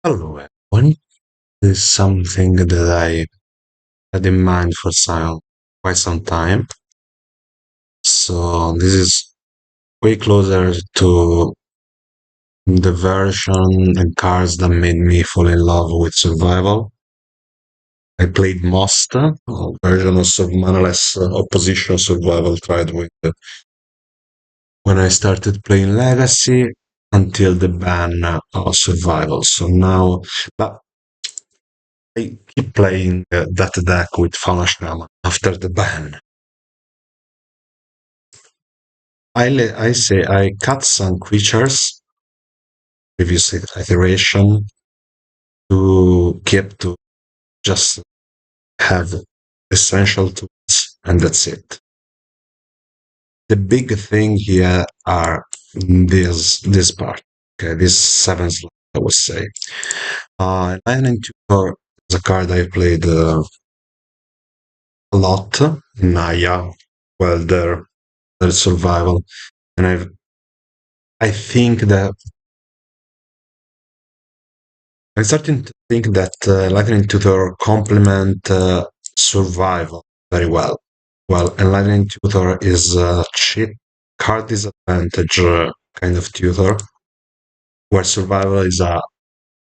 Hello, everyone. This is something that I had in mind for quite some time. So this is way closer to the version and cards that made me fall in love with survival. I played most versions of manaless opposition survival tried with when I started playing Legacy until the ban of survival. So now, but I keep playing that deck with Fauna Shaman after the ban. I say I cut some creatures previous iteration to keep to just have essential tools and that's it. The big thing here are this part. Okay, this seven slot, I would say. Lightning Tutor is a card I played a lot in Naya, well there's survival. And I think that I'm starting to think that Lightning Tutor complement survival very well. Well, and Lightning Tutor is a cheap card disadvantage kind of tutor, where survival is a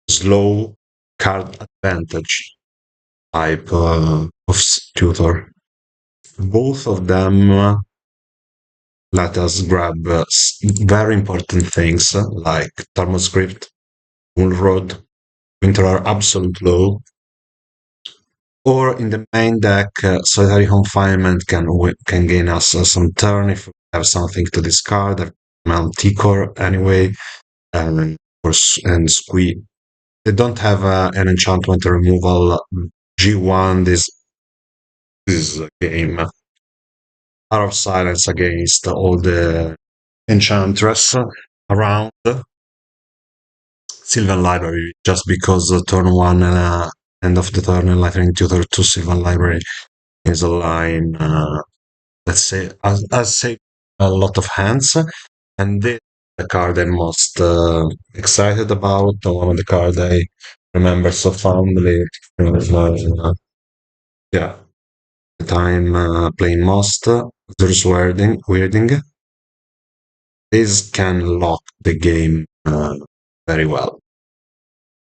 slow card advantage type of tutor. Both of them let us grab very important things like Thermoscript, Moonroad, Winter are absolute low, or in the main deck, Solitary Confinement can gain us some turn if we have something to discard. Mtgo anyway, and and Squee. They don't have an enchantment removal. G1 this game. Out of silence against all the enchantress around. Sylvan Library, just because turn one end of the turn Lightning Tutor to Sylvan Library is a line, let's say, as say a lot of hands, and this is the card I'm most excited about. One of the cards I remember so fondly. Yeah, the time playing most. There's Weirding. This can lock the game very well.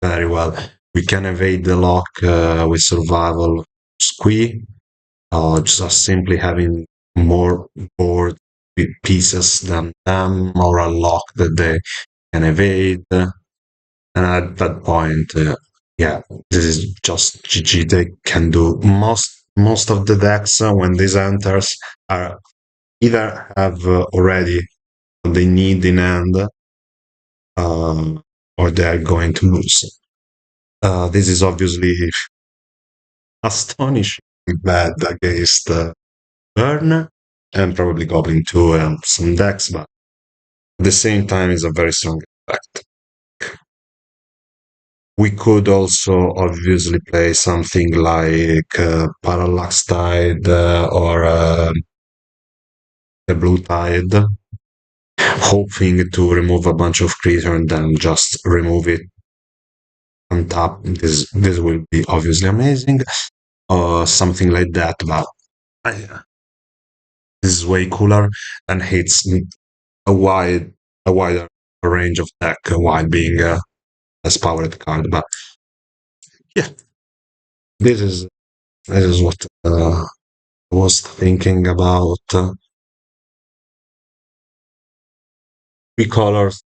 Very well. We can evade the lock with survival squee, just simply having more board pieces than them, or a lock that they can evade. And at that point, yeah, this is just GG. They can do most of the decks when this enters are either have already what they need in hand, or they are going to lose. This is obviously astonishingly bad against Burn and probably Goblin 2 and some decks, but at the same time is a very strong effect. We could also obviously play something like Parallax Tide or the Blue Tide, hoping to remove a bunch of creatures and then just remove it on top. This will be obviously amazing, or something like that, but this is way cooler and hits a wider range of deck while being a less powered card. But yeah, this is what I was thinking about. Three colors,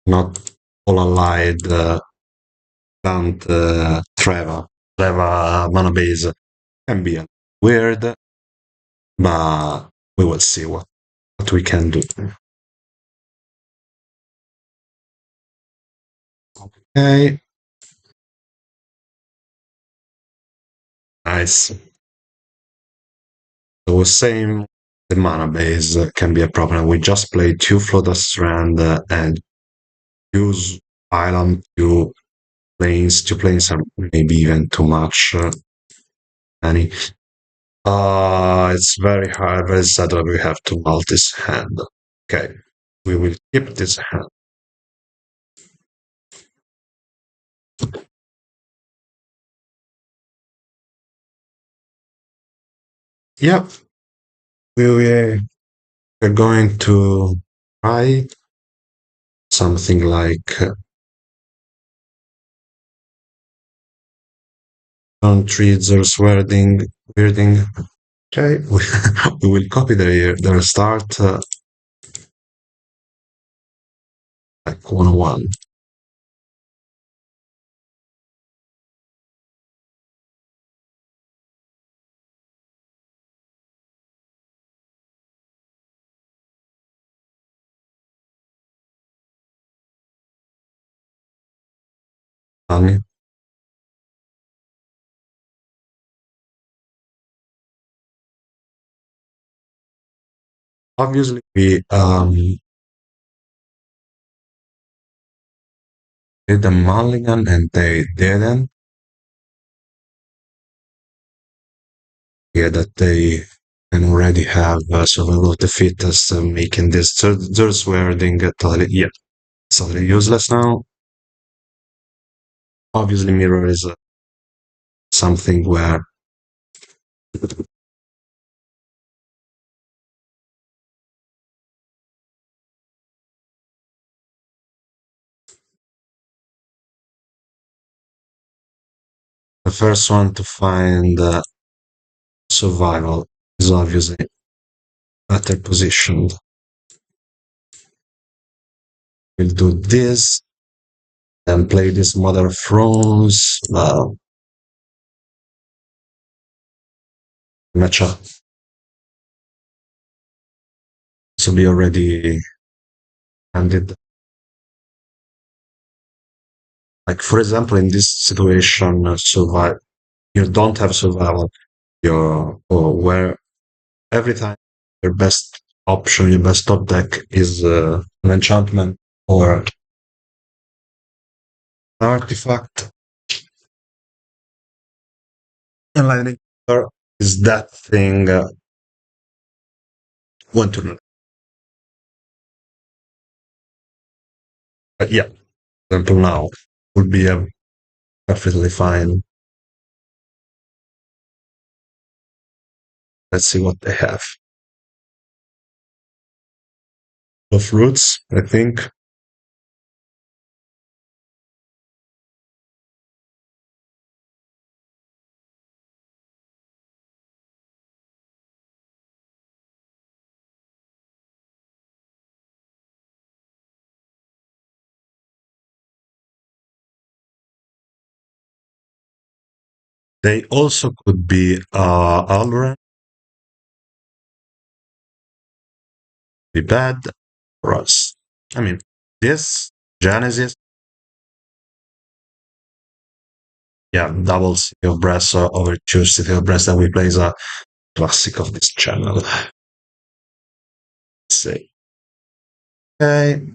not all allied. Bant Treva mana base can be weird, but we will see what we can do. Okay. Nice. So same, the mana base can be a problem. We just play two Floater Strand and use Island two planes are maybe even too much. Any. It's very hard, very sad that we have to multi hand. Okay, we will keep this hand. yeah, we're going to try something like treats or weirding. Okay, we will copy the start like 101. Um, Obviously, we did a mulligan and they didn't. Yeah, that they can already have survival of the fittest, making this third wording totally, yeah, totally useless now. Obviously, mirror is something where the first one to find survival is obviously better positioned. We'll do this and play this Mother of Thrones matchup. So we already ended. Like for example, in this situation, survive. You don't have survival. Your or where every time your best option, your best top deck is an enchantment or an artifact. Enlightening is that thing want to know. But yeah, until now would be perfectly fine. Let's see what they have. Of fruits, I think. They also could be Aluren, be bad for us. I mean, this Genesis, yeah, double City of Brass over two City of Brass that we play is a classic of this channel. Let's say. Okay.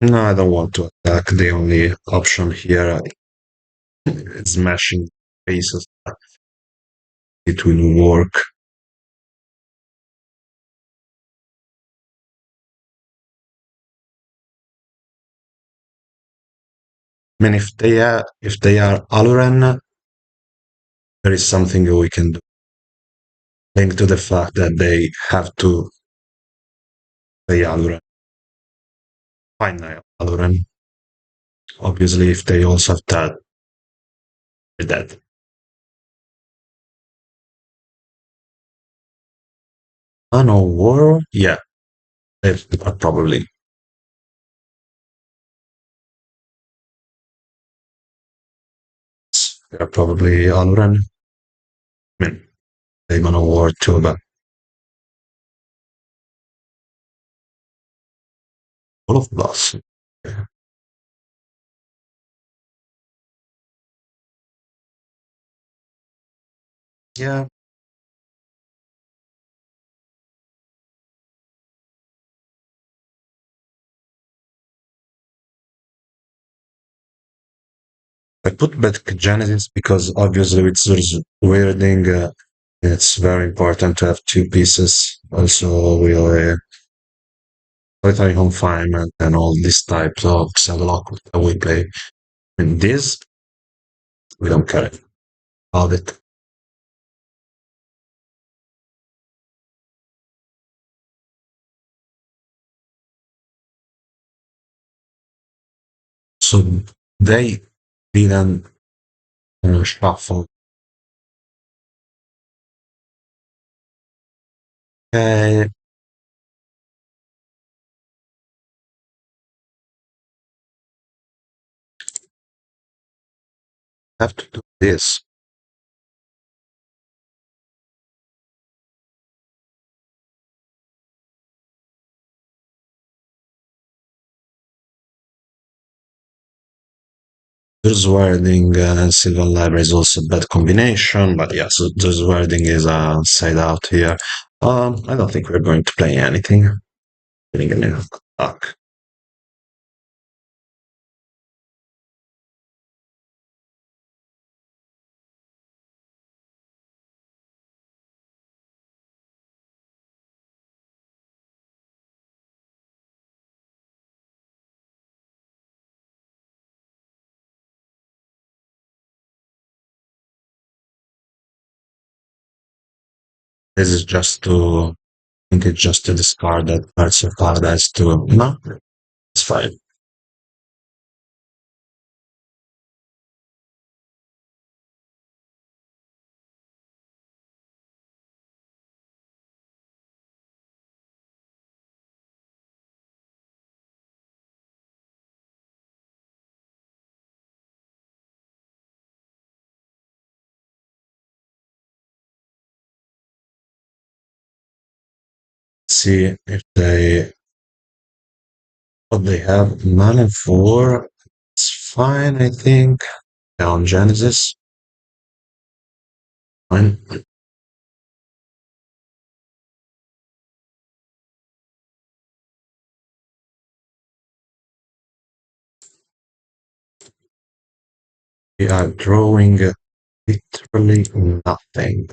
No, I don't want to attack. The only option here is smashing faces. It will work. I mean, if they are Aluren, there is something we can do. Linked to the fact that they have to play Aluren. Fine, Aluren. Obviously, if they also have that, they're dead. Oh no, War? Yeah, they are probably. They are probably Aluren. I mean, they Man of War too, but all of plus. Yeah, I put back Genesis because obviously with Zur's weirding, it's very important to have two pieces. Also, we'll solitary confinement and all these types of cell lock that we play. In this, we don't care about it. So they didn't shuffle. I have to do this. There's wording and Silver Library is also a bad combination, but yeah, so there's wording is a side out here. I don't think we're going to play anything. Getting a little stuck. This is just to, I think it's just to discard that Birds of Paradise to, no, it's fine. See if they, what they have, mana four. It's fine, I think. On Genesis, fine. We are drawing literally nothing.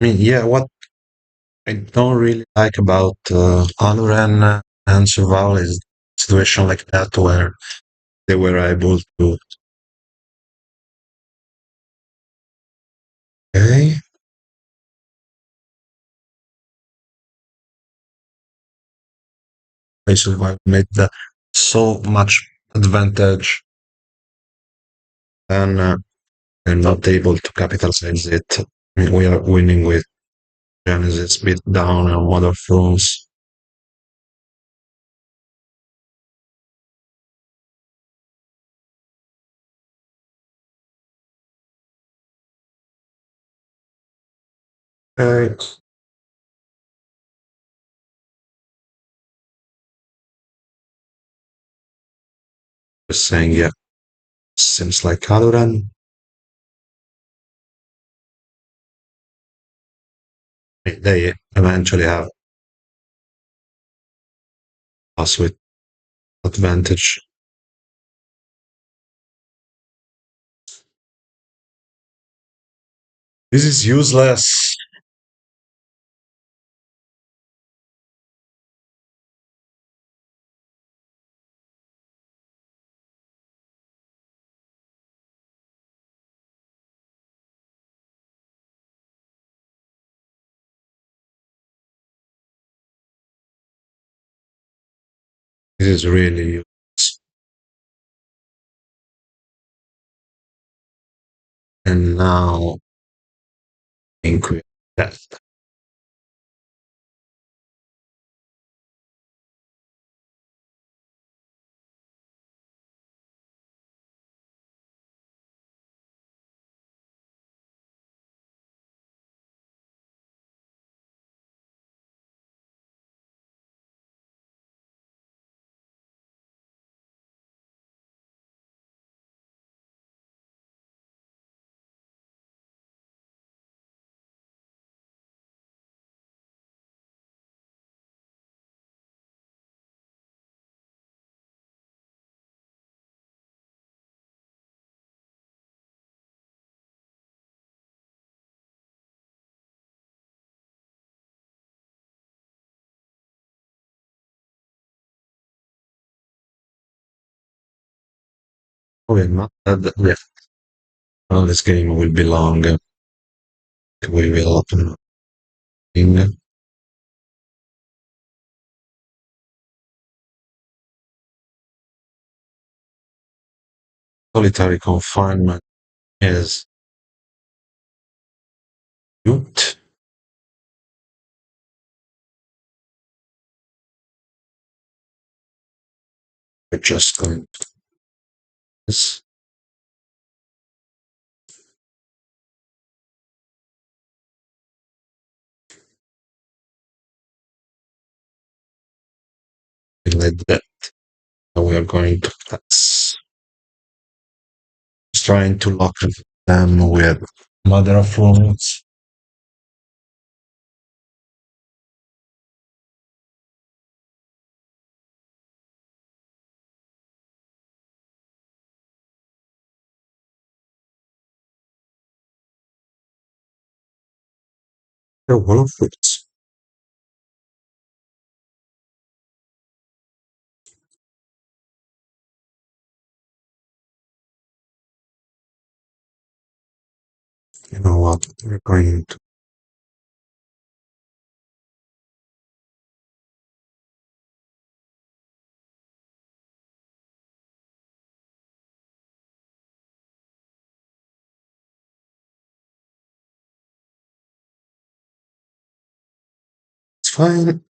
I mean, yeah, what I don't really like about Aluren and Survival is situation like that where they were able to, okay, basically made the, so much advantage and they're not able to capitalize it. I mean, we are winning with Genesis beat down and Mother Fruits. Okay, just saying, yeah, seems like Aluren. They eventually have us with advantage. This is useless. This is really useless. And now I think we death. we're not dead yet. Well, this game will be long. We will in solitary confinement is cute. We're just going to this like that. We are going to pass. Just trying to lock them with mother of roads. The wall of fruits. You know what? We're going to. It's fine.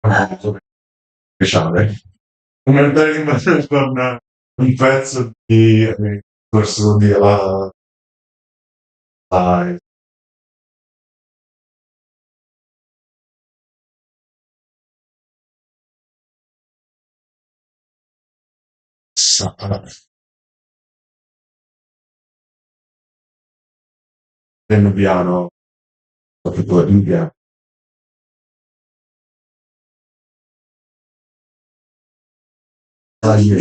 molto speciale. Come andare in mano con un pezzo di corso di dai, piano piano, proprio in piano.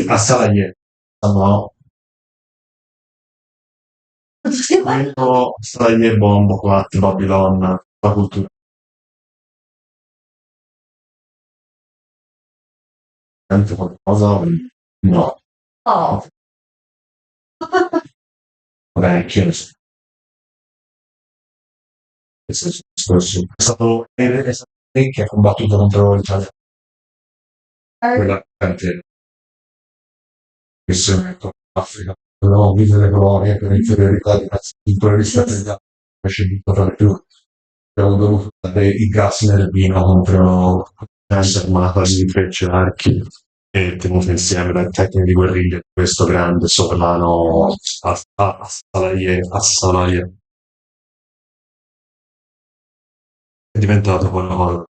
A Salaier, no, quello Salaier Bombo 4, Babylon, la cultura, anche qualcosa, no. Oh. Vabbè, che è stato lei che ha combattuto contro l'Italia, quella gente che si è messo in Africa, dovevamo vivere gloria per inferiorità di razza cultura rispetto agli altri, invece di tornare più. Abbiamo dovuto dare i gas nel vino contro gente armata di frecce e archi e tenuto insieme dai tecniche di guerriglia di questo grande sovrano a Salaye. È diventato poi una cosa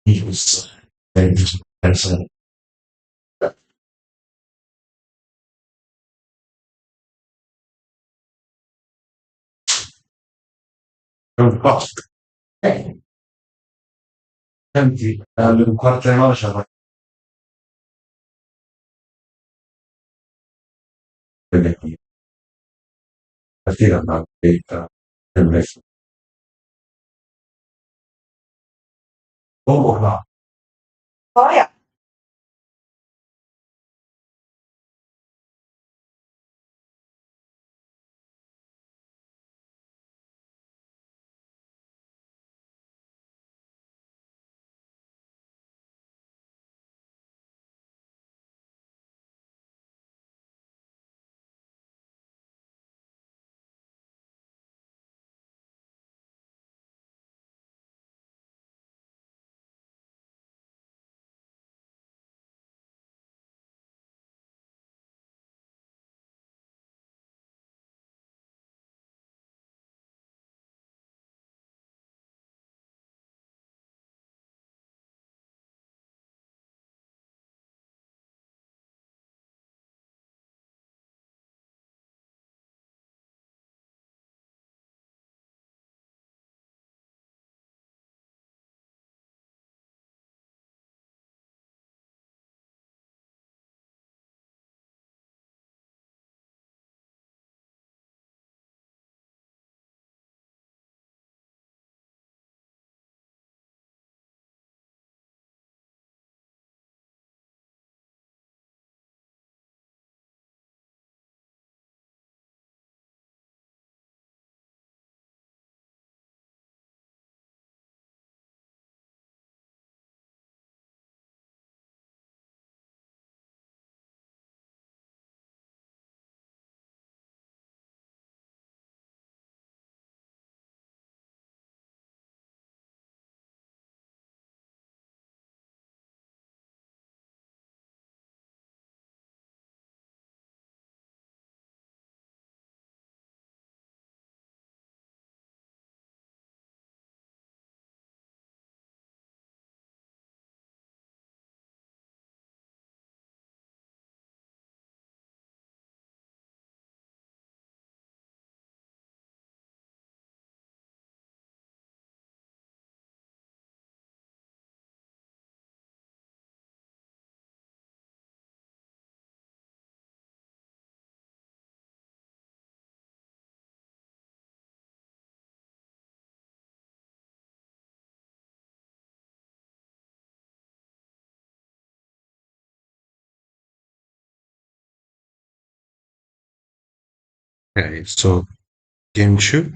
giusta. Pensa, è un po'. Senti, alle un quarto di nove c'è la partita una vita bellissima. Poco fa, okay, so game two,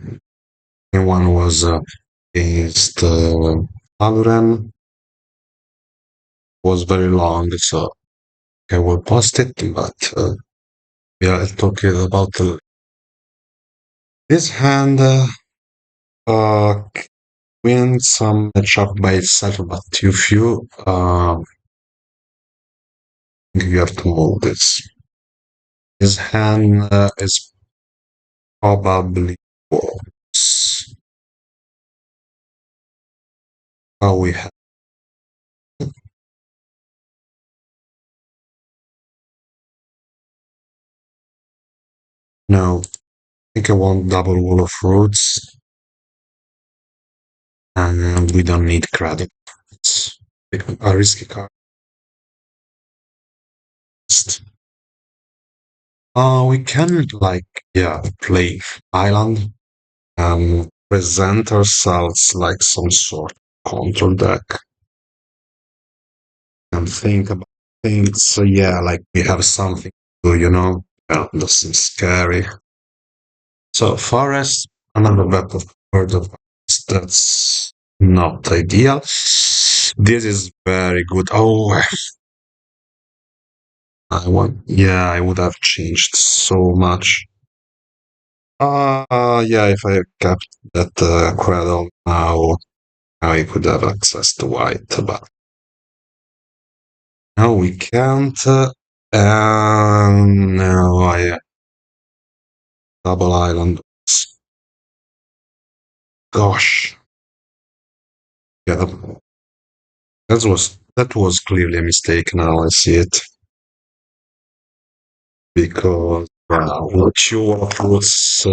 game one was against Aluren, was very long, so I will post it, but yeah, I'll talk about this hand. win some matchup by itself, but if you you have to move this. His hand is probably worse. Oh, we have no. I think I want double wall of roots, and we don't need credit. It's a risky card. We can like yeah play island and present ourselves like some sort of control deck and think about things. So yeah, like we have something to do, you know. Yeah, that seems scary. So forest, another bit of word of that's not ideal. This is very good. Oh, I want. Yeah, I would have changed so much. Yeah, if I kept that cradle now, I could have access to white, but no, we can't. And no, I double island. Gosh, yeah, that was clearly a mistake. Now I see it because what you was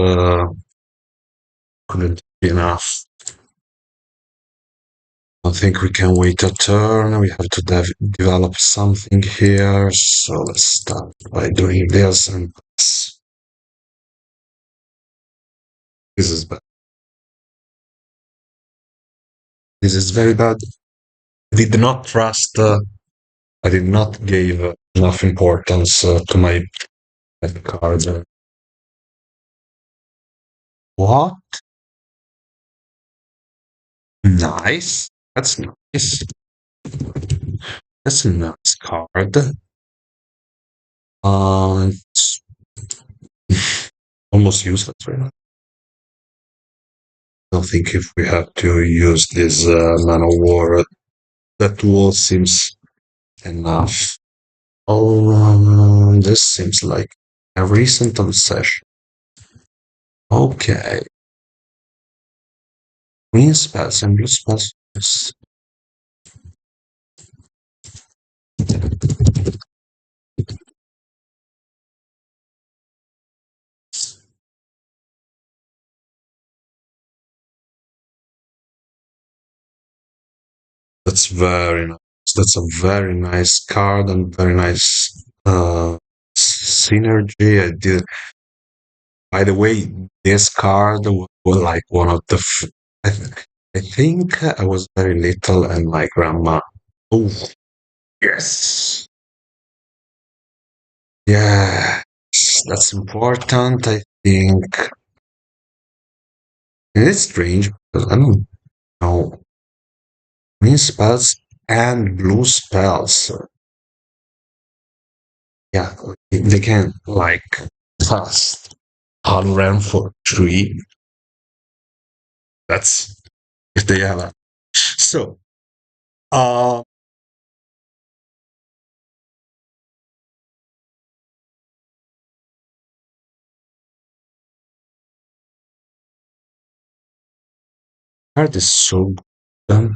couldn't be enough. I think we can wait a turn. We have to develop something here. So let's start by doing this and this. This is bad. This is very bad. I did not trust. I did not give enough importance to my card. What? Nice. That's nice. That's a nice card. It's almost useless right now. I don't think if we have to use this Man of War, that wall seems enough. Oh, this seems like a recent obsession. Okay. Green spells and blue spells. That's very nice. That's a very nice card and very nice synergy. I did. By the way, this card was like one of the. I think I was very little and my grandma. Oh, yes. Yeah, that's important. I think it's strange because I don't know green spells and blue spells. Yeah, they can like fast Aluren for 3. That's if they have a. So, uh, card is so good.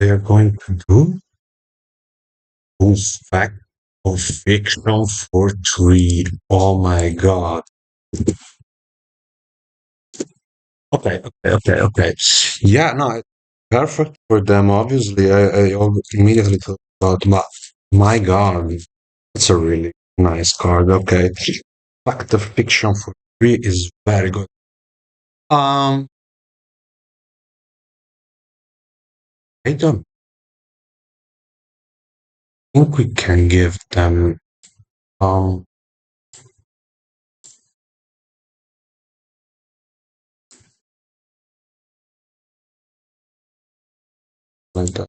They are going to do fact of fiction for 3. Oh my god. Okay. Yeah, no, perfect for them. Obviously, I immediately thought about my god. It's a really nice card. Okay, fact of fiction for 3 is very good. Um, I don't think we can give them um like that.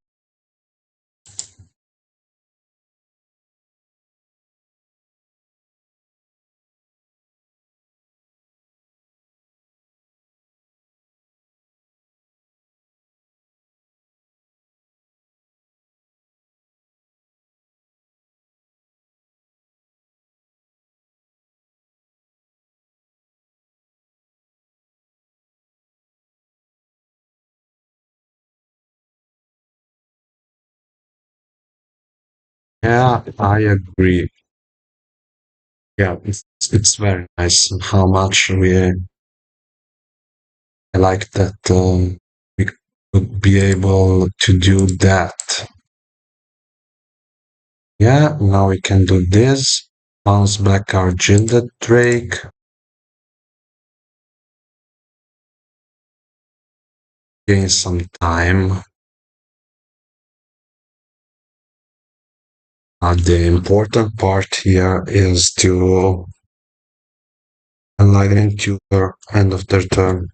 Yeah, I agree. Yeah, it's very nice how much I like that we could be able to do that. Yeah, now we can do this. Bounce back our gilded drake. Gain some time. The important part here is to enliven tutor end of their turn.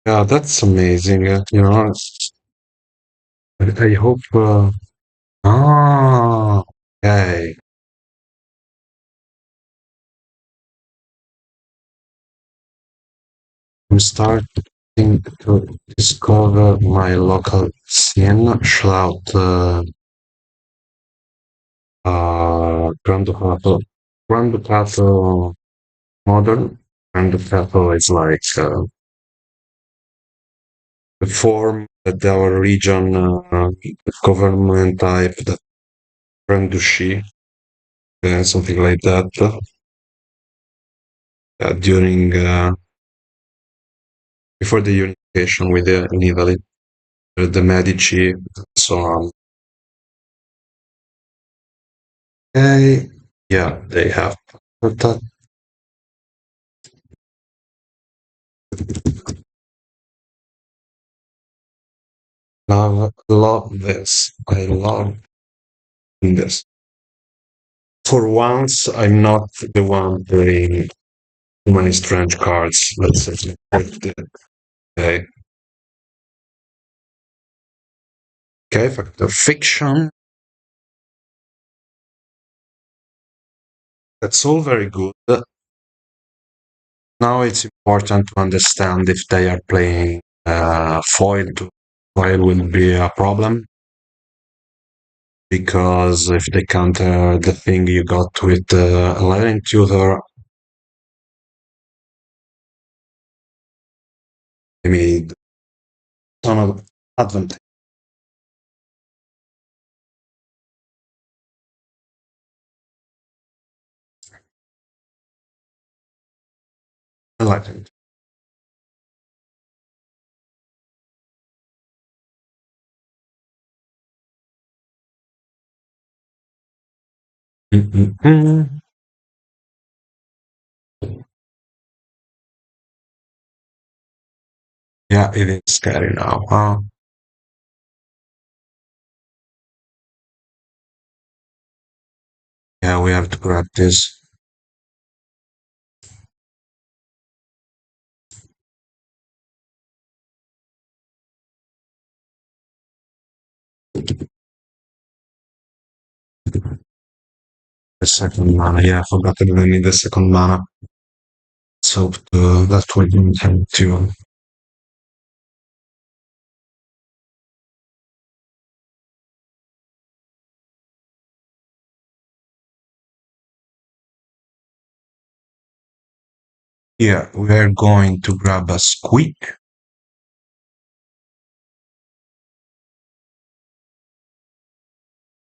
Yeah, that's amazing. I hope. Okay. I'm starting to discover my local scene. Shout Grand Ducato. Grand Ducato Modern. Grand Ducato is like the form that our region government type, that Grand Duchy, something like that. During before the unification with in Italy, the Medici, and so on. Okay, yeah, they have that. Love this. I love this. For once, I'm not the one playing too many strange cards. Let's say. Okay. Okay, factor fiction. That's all very good. Now it's important to understand if they are playing foil. Foil will be a problem because if they counter the thing you got with the Aluren tutor, I mean, ton of advantage. I like it. Mm-mm-mm. Yeah, it is scary now. Huh? Yeah, we have to practice. The second mana. Yeah, I forgot that we need the second mana. So that will be to here. We are going to grab a squeak.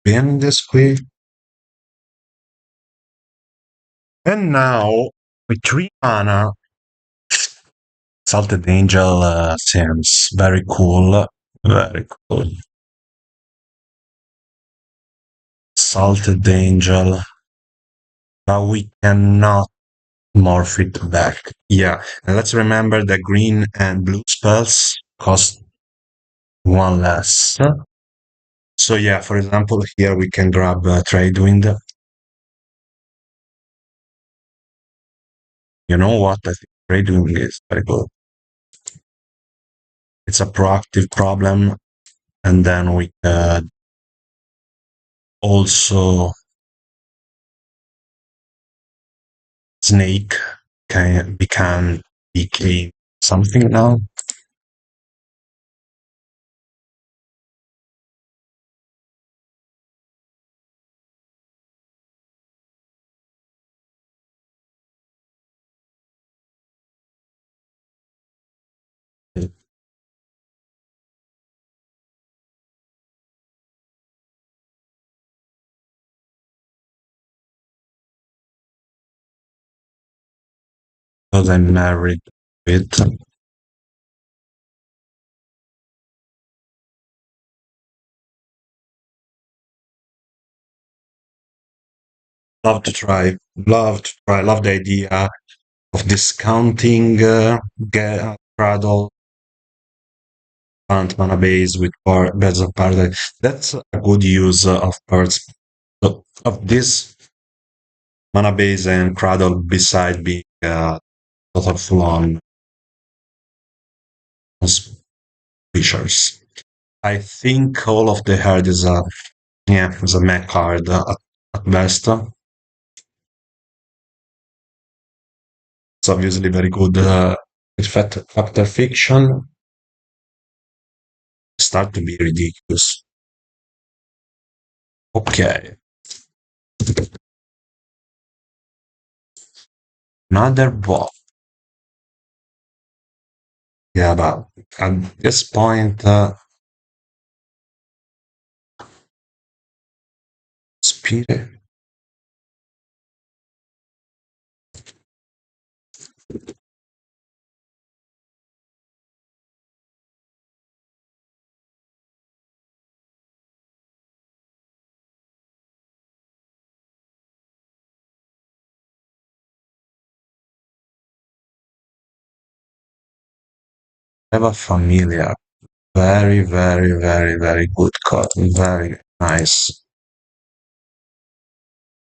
Bend the squeak. And now, with 3 mana, Salted Angel seems very cool. Very cool. Salted Angel. But we cannot morph it back. Yeah, and let's remember that green and blue spells cost one less. So yeah, for example, here we can grab Tradewind. You know what? I think Tradewind is very good. It's a proactive problem, and then we also Snake can become DK something now. It because I'm married with. Love to try. Love to try. Love the idea of discounting Cradle Bant mana base with Birds of Paradise. That's a good use of birds of this mana base and Cradle beside being total full on creatures. I think all of the herd is a is a mech card at best. It's obviously very good with Factor Fiction. Start to be ridiculous. Okay. Another bot. Yeah, but at this point, Spirit. Ever Familiar. Very, very, very, very good card. Very nice.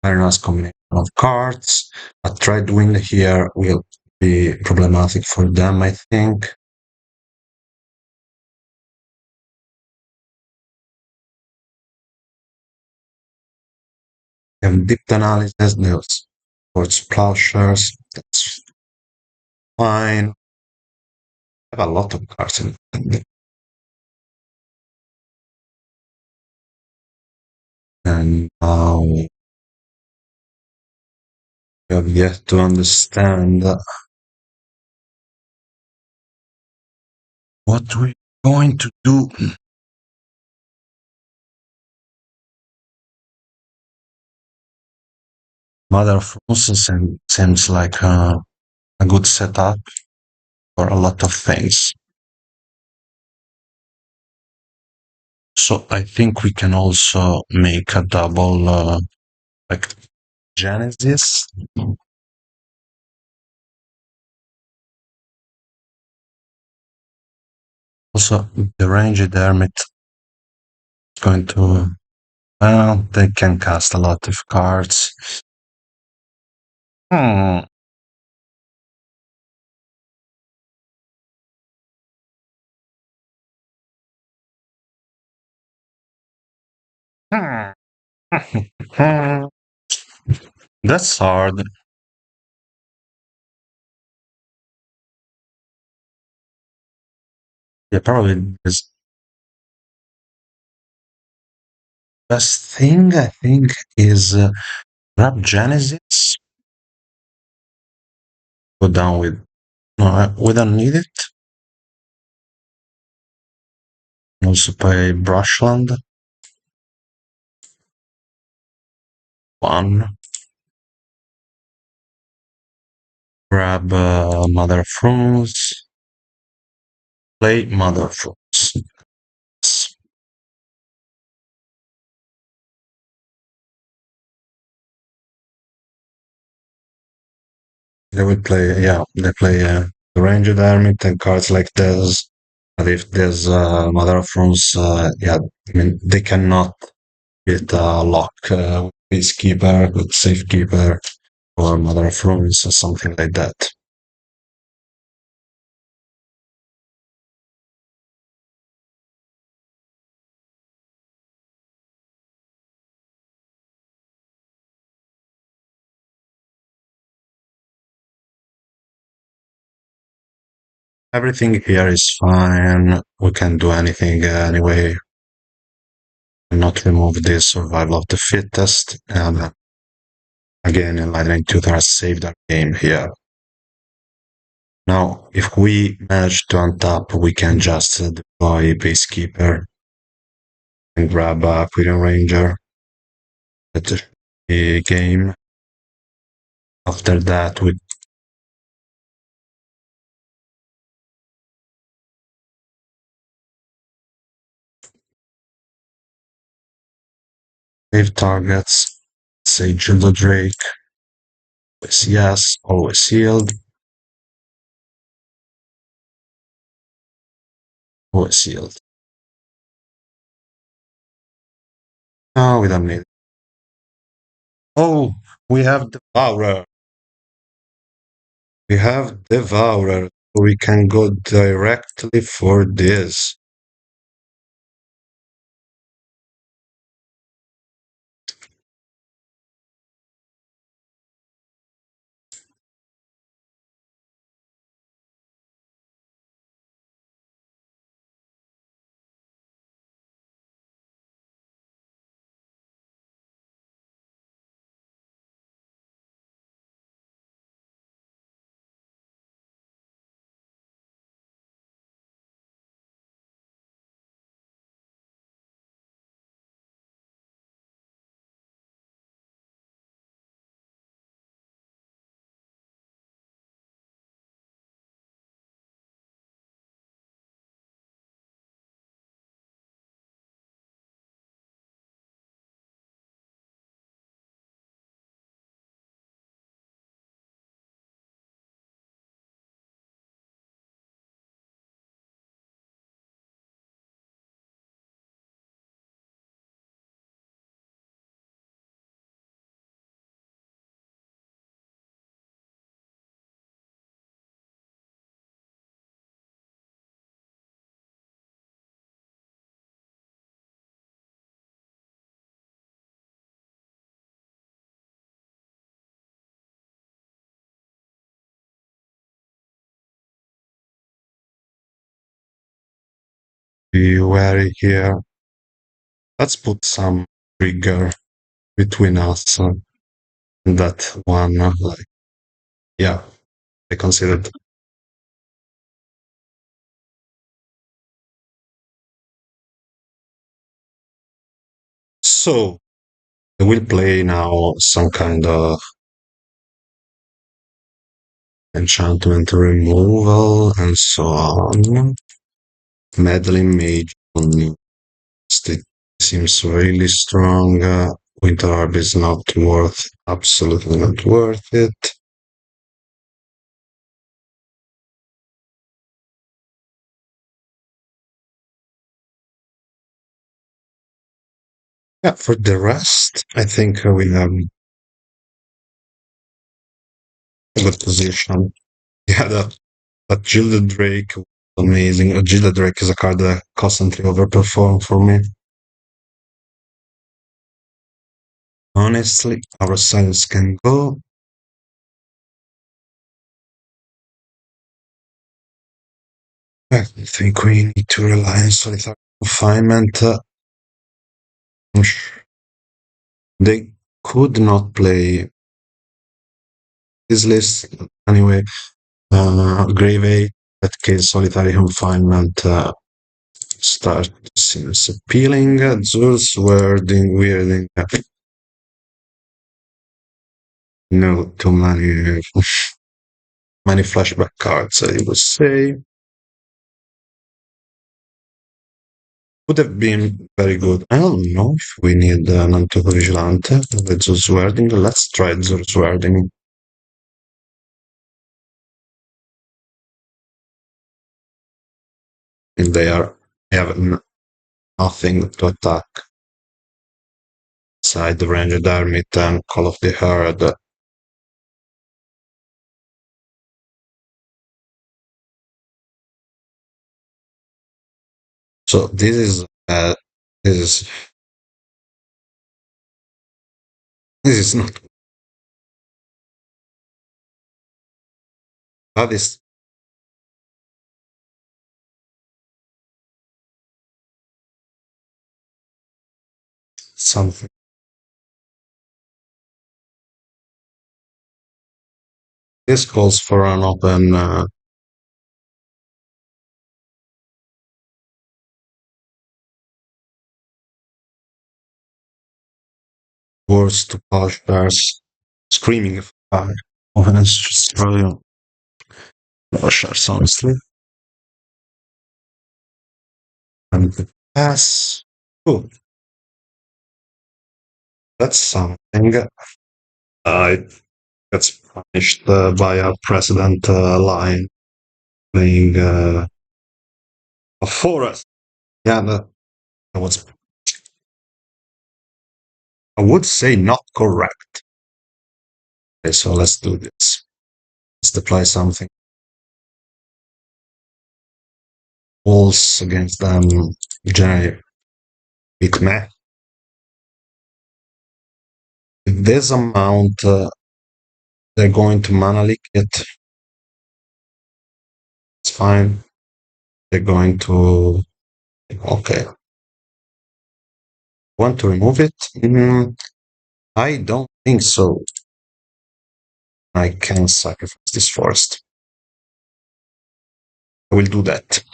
Very nice combination of cards. A Treadwind here will be problematic for them, I think. And deep analysis, news. Towards plowshares, that's fine. I have a lot of cards in and now we have yet to understand what we're going to do. Mother of Roses seems like a good setup for a lot of things. So I think we can also make a double like Genesis. Also, the ranged hermit is going to well, they can cast a lot of cards. Hmm. Hmm. That's hard. Yeah, probably the best thing I think is grab Genesis, go down with. No, we don't need it. Also play Brushland, one. Grab Mother of Runes, play Mother of Runes. They would play, yeah, they play the Ranger Hermit and cards like this. But if there's Mother of Runes, yeah, I mean, they cannot get lock with Peacekeeper, with Safekeeper, or Mother of Runes, or something like that. Everything here is fine. We can do anything anyway. Not remove this survival of the fittest. And again, Enlightening Tutor has saved our game here. Now, if we manage to untap, we can just deploy Peacekeeper and grab a Quirion Ranger. That's a game. After that, we save targets. Say Gilda Drake. Always yes, always sealed. Always sealed. No, we don't need it. Oh, we have Devourer. We have Devourer. We can go directly for this. Be wary here. Let's put some trigger between us and that one. Like, yeah, I considered. So I will play now some kind of enchantment removal and so on. Meddling Mage only. It seems really strong. Winter Orb is not worth, absolutely not worth it. Yeah, for the rest, I think we have a good position. Yeah, that Gilded Drake was amazing. Gilded Drake is a card that constantly overperformed for me. Honestly, our science can go. I think we need to rely on solitary confinement. They could not play this list anyway. Grave 8, that case, solitary confinement start seems appealing. Zeus wording, weirding. No, too many flashback cards, I would say. Would have been very good. I don't know if we need an Antico Vigilante with Zeus wording. Let's try Zeus wording. If they have nothing to attack. Side the Ranged Army, then Call of the Herd. So this is this is not that is something. This calls for an open words to Poshars screaming fire. Open and destroy Poshars, honestly. And the pass. Oh, that's something. It gets punished by a precedent line playing a forest. Yeah, that was, I would say, not correct. Okay, so let's do this. Let's deploy something. Walls against them generate big meh. If this amount, they're going to mana leak it. It's fine. They're going to. Okay. Want to remove it? I don't think so. I can sacrifice this forest. I will do that.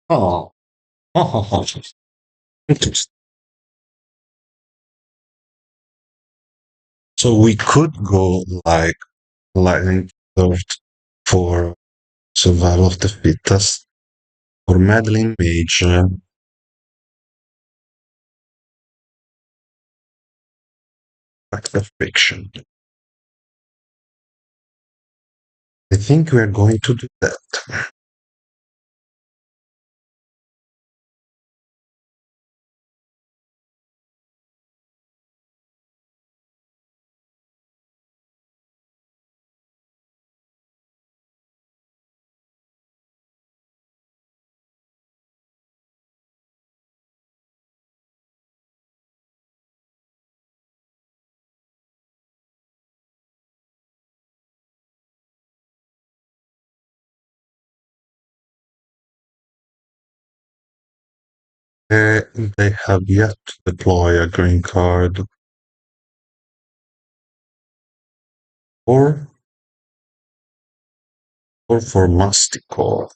Oh, oh, interesting. So we could go like lightning third for survival of the fittest or meddling mage. Act of fiction. I think we are going to do that. They have yet to deploy a green card or for Masticore.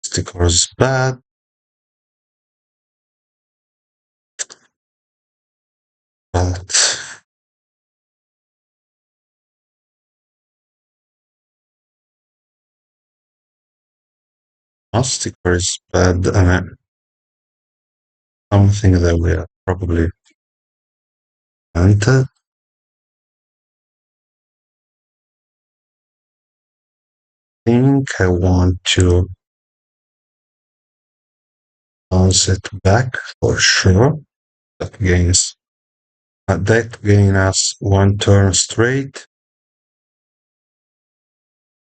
Masticore is bad, but Masticore is bad and something that we are probably planted. think I want to bounce it back for sure. That gains us one turn straight.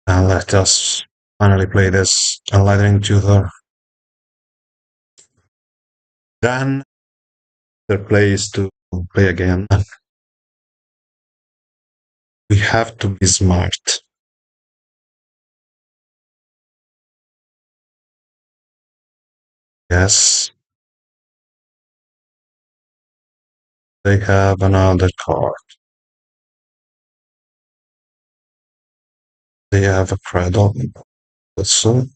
And let us finally play this Lightning Tutor. Then their play is to play again. We have to be smart. Yes. They have another card. They have a cradle. So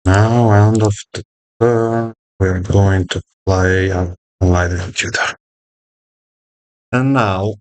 now, end of the turn, we're going to play a Lightning Tutor. And now,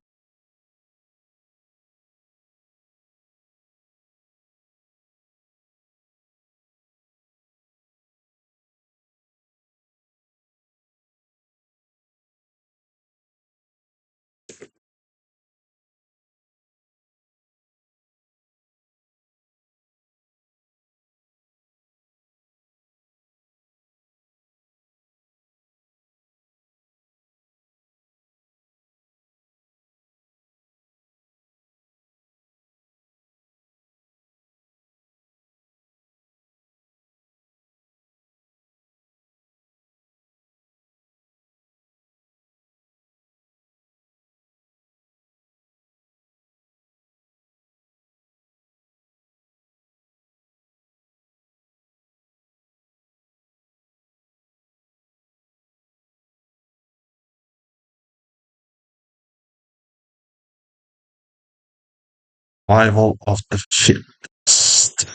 Survival of the Fittest.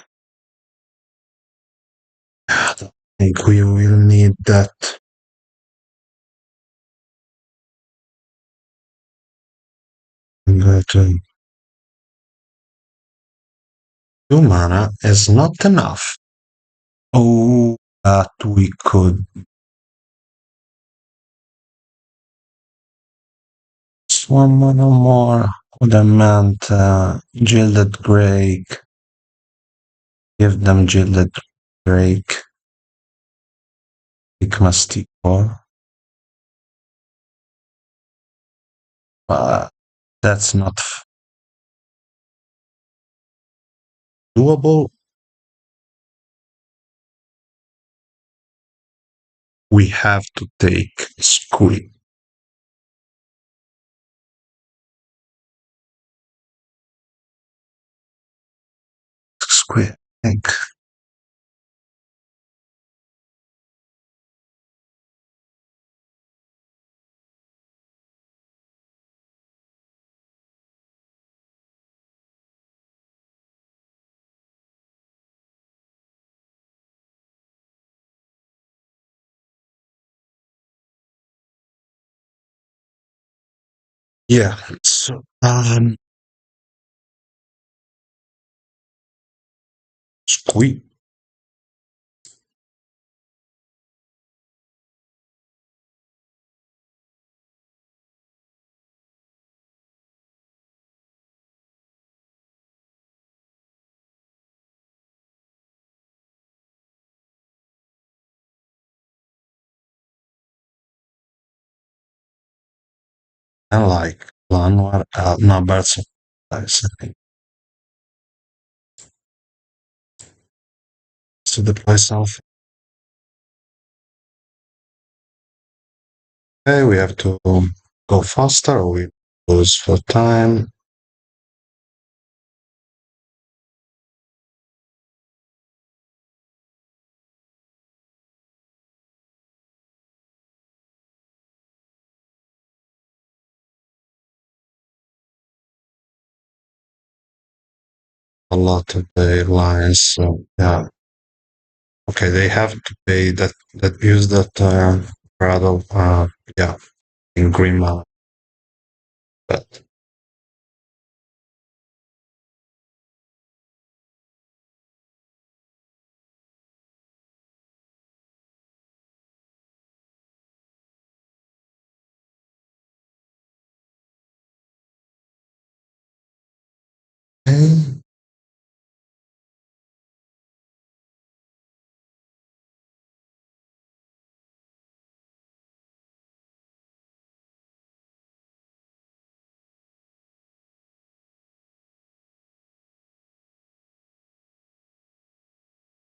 I don't think we will need that. But 2 mana is not enough. Oh, that we could. Just 1 mana more would have meant Gilded Drake. Give them Gilded Drake. Igmasticore. But that's not doable. We have to take Squid. Squid. Yeah. So Squid. And like Lanwar numbers. I think. So deploy something. Okay, we have to go faster or we lose for time. A lot of the lines. So yeah. Okay, they have to pay that use that rather yeah in green mana. But Okay.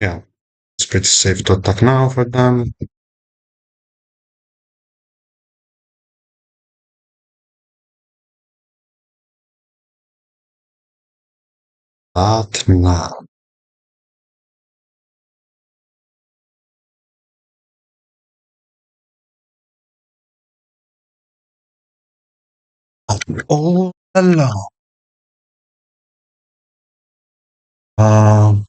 Yeah, it's pretty safe to attack now for them. But now, all along, um,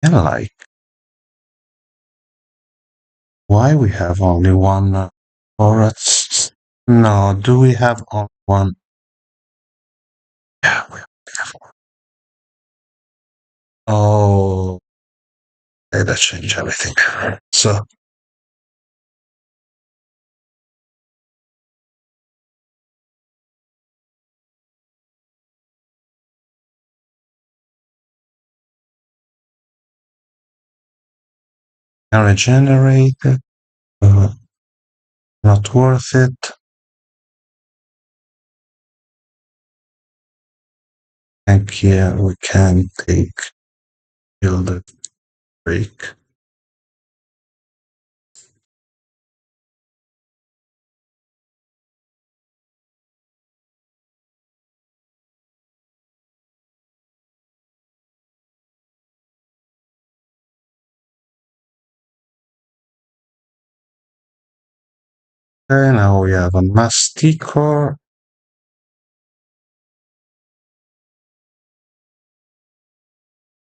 and like, why we have only one forest? No, do we have only one? Yeah, we have one. Oh, okay, that changed everything. So, can regenerate it. Not worth it. And here we can take build break. Okay, now we have a Masticore.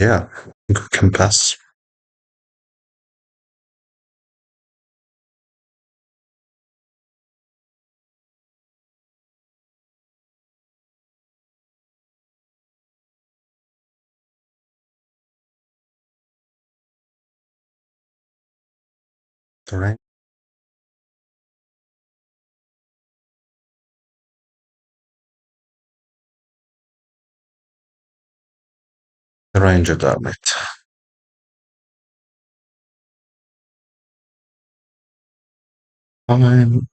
Yeah, I think we can pass. The range, the ranger done it. Fine.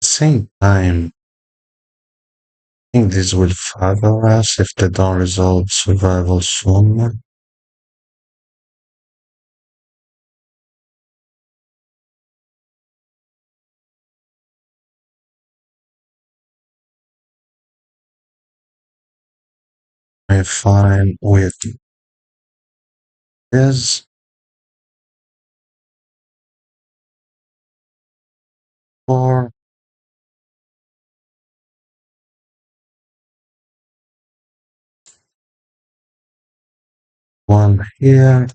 Same time, I think this will favor us if they don't resolve survival soon. I'm fine with this. Or one here.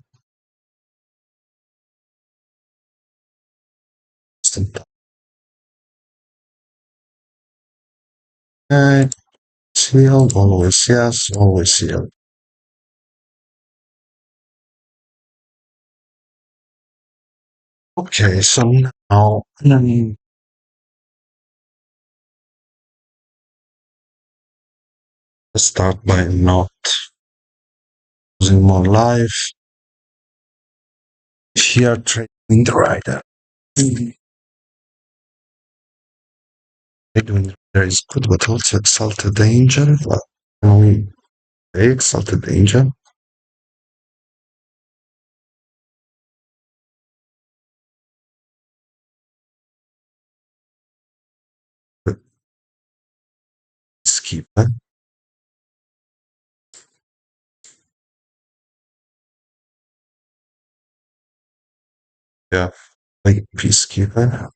Okay, sealed, always yes, always sealed. Okay, so now start by not using more life. Here, trading the rider. Trading the rider is good, but also exalted angel. But can we play exalted angel? Skip. Yeah, like peacekeeper.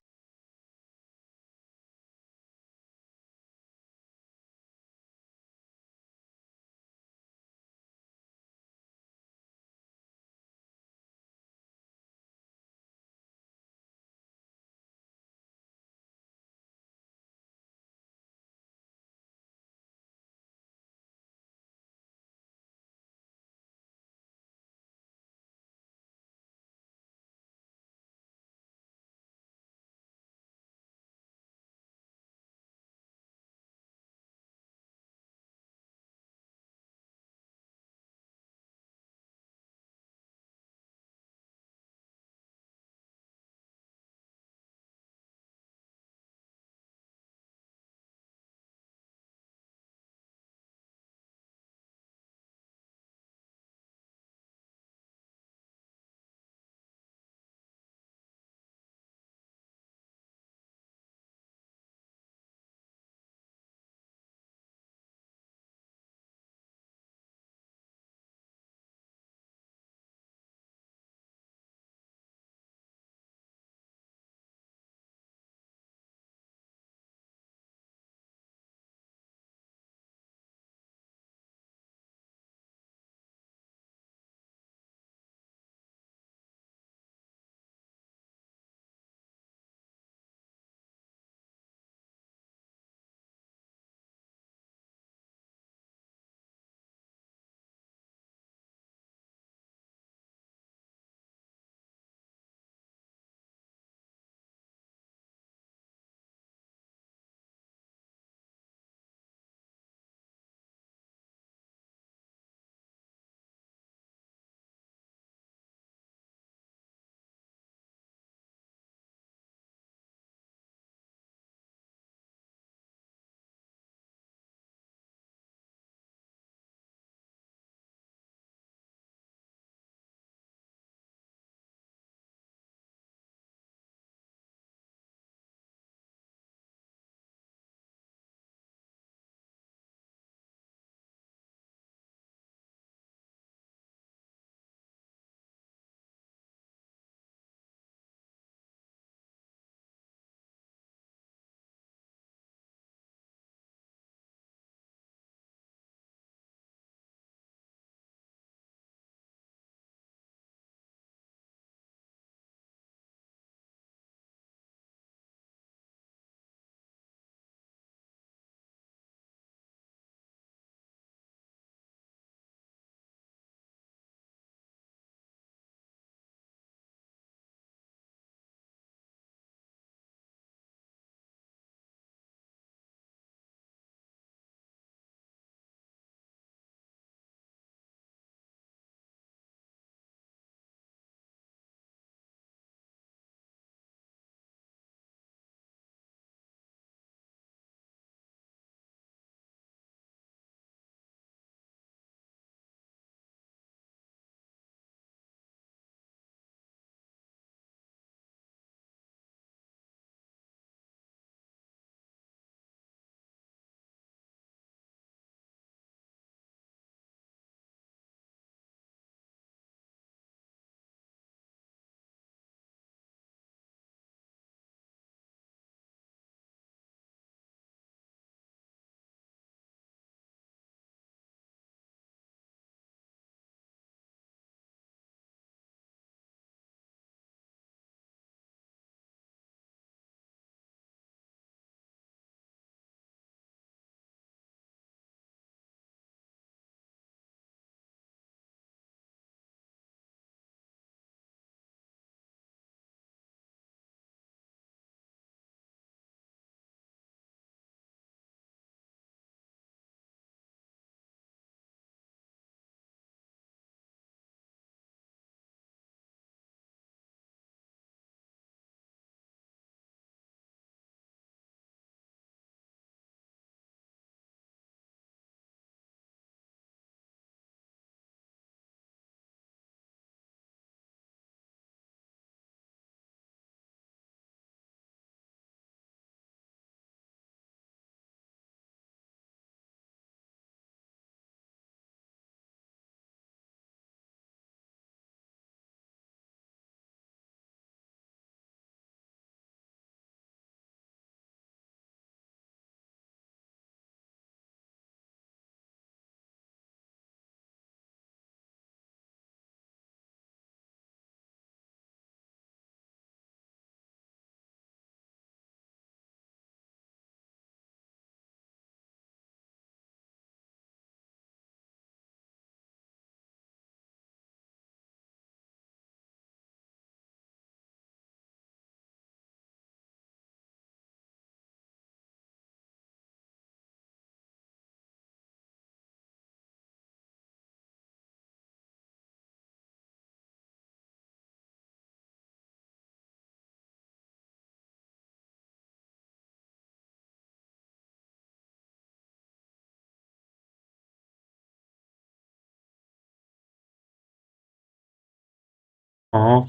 Oh,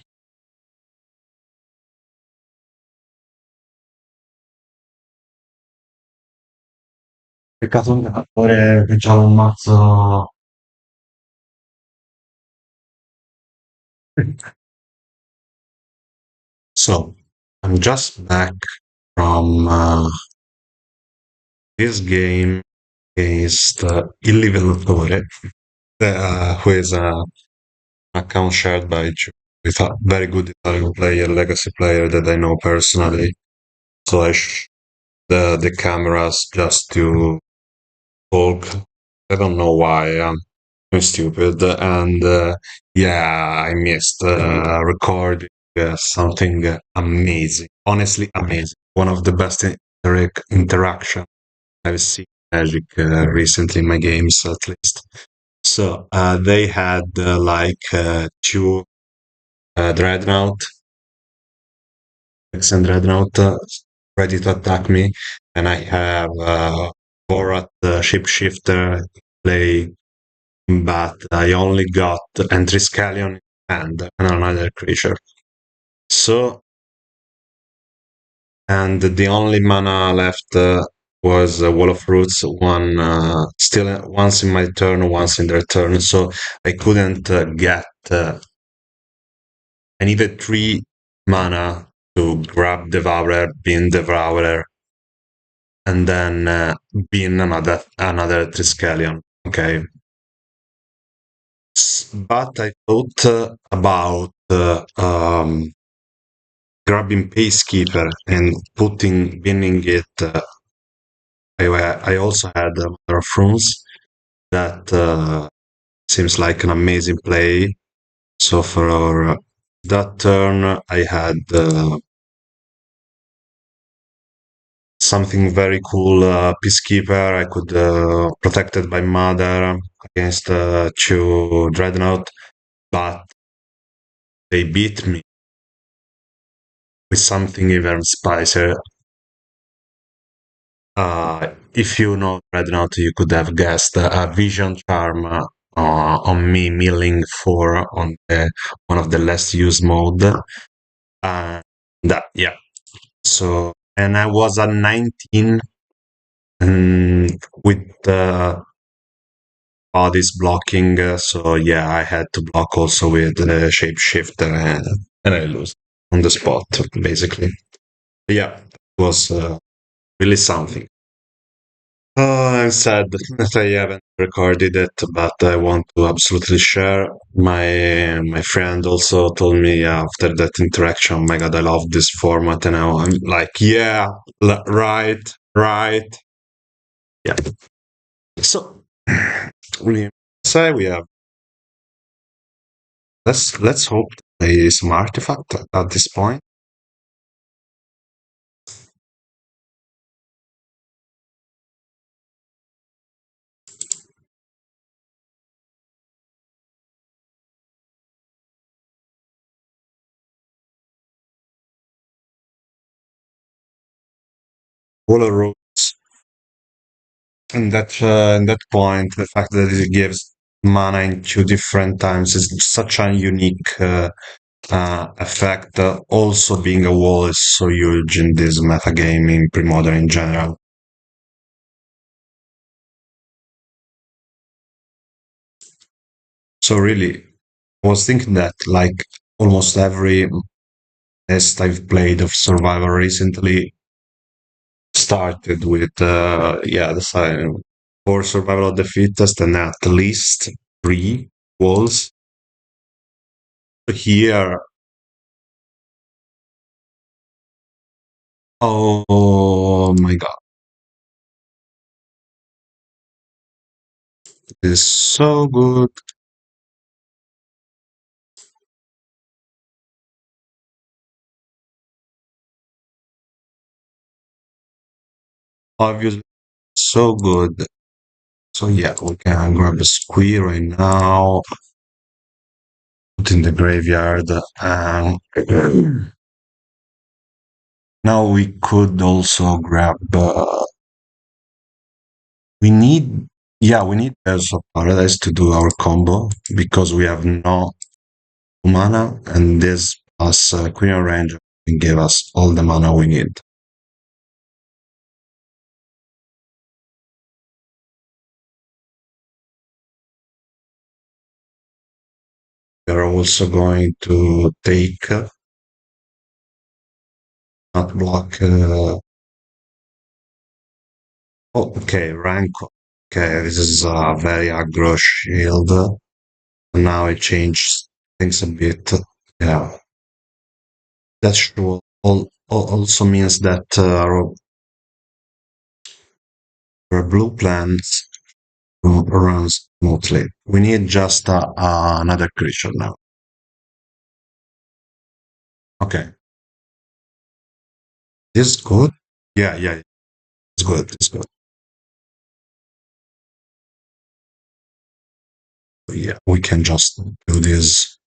peccato un attore che c'ha un mazzo. So, I'm just back from this game against Il Livellatore, who is an account shared by with a very good Italian player, legacy player that I know personally. So the cameras just to talk. I don't know why. I'm stupid. And yeah, I missed recording something amazing. Honestly, amazing. One of the best interaction I've seen Magic recently in my games, at least. So they had two Dreadnought, X and Dreadnought ready to attack me, and I have Borat Shapeshifter play, but I only got Entry Scallion and another creature. So, and the only mana left was Wall of Roots, one still once in my turn, once in their turn. So I couldn't get. I needed 3 mana to grab Devourer, bin Devourer, and then bin another Triskelion. Okay, but I thought about grabbing Pacekeeper and binning it. I also had Mother of Runes that seems like an amazing play. So for that turn, I had something very cool, Peacekeeper. I could protected by Mother against 2 Dreadnought, but they beat me with something even spicier. If you know Dreadnought, you could have guessed a Vision Charm on me milling 4 on one of the less used mode. Yeah. So, and I was at 19 with bodies blocking. So yeah, I had to block also with Shapeshifter, and I lose on the spot, basically. Yeah, it was really something. I'm sad that I haven't recorded it, but I want to absolutely share. My friend also told me after that interaction, "Oh my God, I love this format," and now I'm like, "Yeah, right, right, yeah." So we say we have. Let's hope there is some artifact at this point. Roller roads. And that point, the fact that it gives mana in 2 different times is such a unique effect. Also, being a wall is so huge in this metagame in Premodern in general. So really, I was thinking that like almost every test I've played of survival recently started with the sign for survival of the fittest and at least 3 walls. Here, oh my god, it is so good. Obviously, so good. So yeah, we can grab a squee right now, put in the graveyard, and now we could also grab. We need, yeah, we need Pairs of Paradise to do our combo because we have no mana, and this plus Queen of Range can give us all the mana we need. We are also going to take, not block. Okay, rank. Okay, this is a very aggro shield. Now it changed things a bit. Yeah, that should also means that our blue plans runs smoothly. We need just another creature now. Okay, this is good. Yeah, it's good. It's good. Yeah, we can just do this.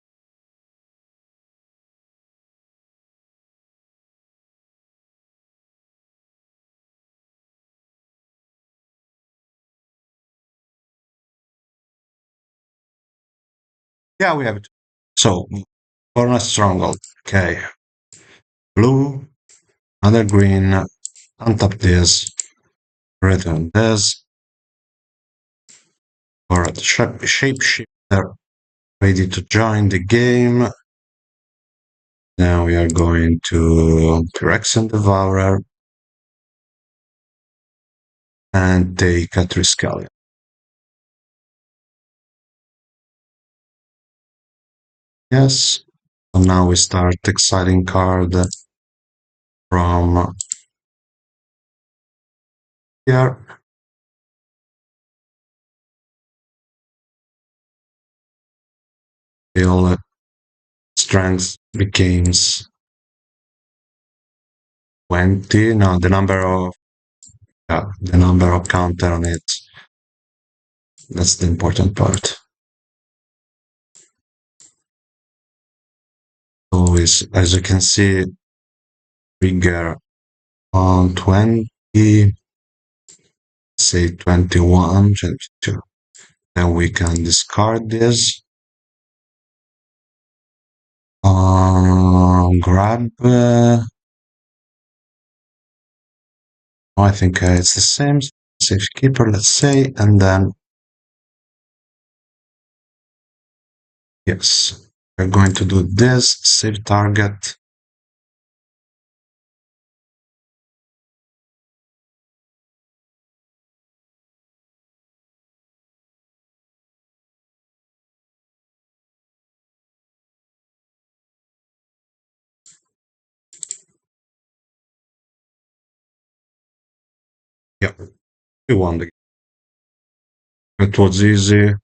Yeah, we have it. So, Corner Stronghold. Okay, blue, another green, untap this, return this, or shapeshifter ready to join the game. Now we are going to Phyrexian Devourer and take a Triskelion. Yes. So now we start exciting card from here. Till strength becomes 20. No, the number of counter on it. That's the important part. So as you can see, trigger on 20, say 21, 22. Then we can discard this. Grab. I think it's the same. Safekeeper, let's say, and then yes, we're going to do this. Save target. Yeah, we won the game. It was easy.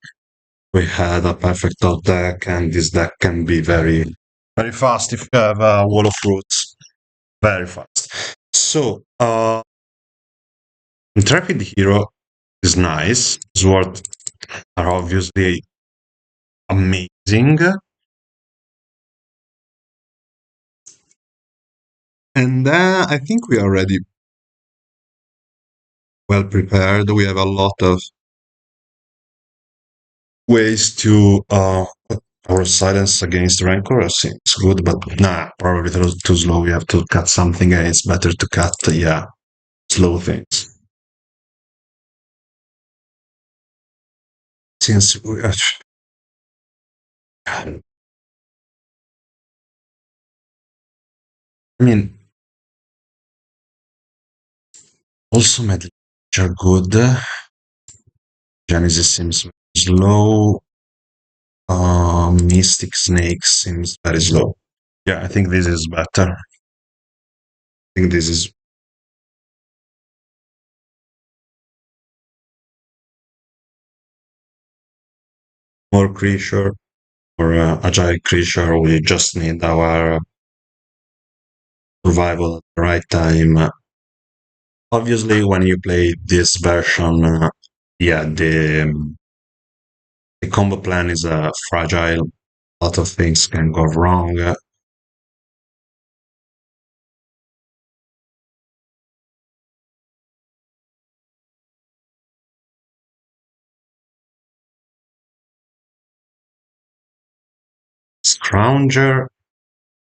We had a perfect top deck, and this deck can be very fast if you have a wall of fruits. Very fast. So, Intrepid Hero is nice. Sword are obviously amazing. And I think we are already well prepared. We have a lot of ways to our silence against Rancor seems good, but nah, probably too slow. We have to cut something, and it's better to cut, yeah, slow things. Since we are, I mean, also Medley are good. Genesis seems slow. Mystic Snake seems very slow. Yeah, I think this is better. I think this is more creature or agile creature. We just need our survival at the right time. Obviously, when you play this version, yeah, the combo plan is fragile. A lot of things can go wrong. Scrounger.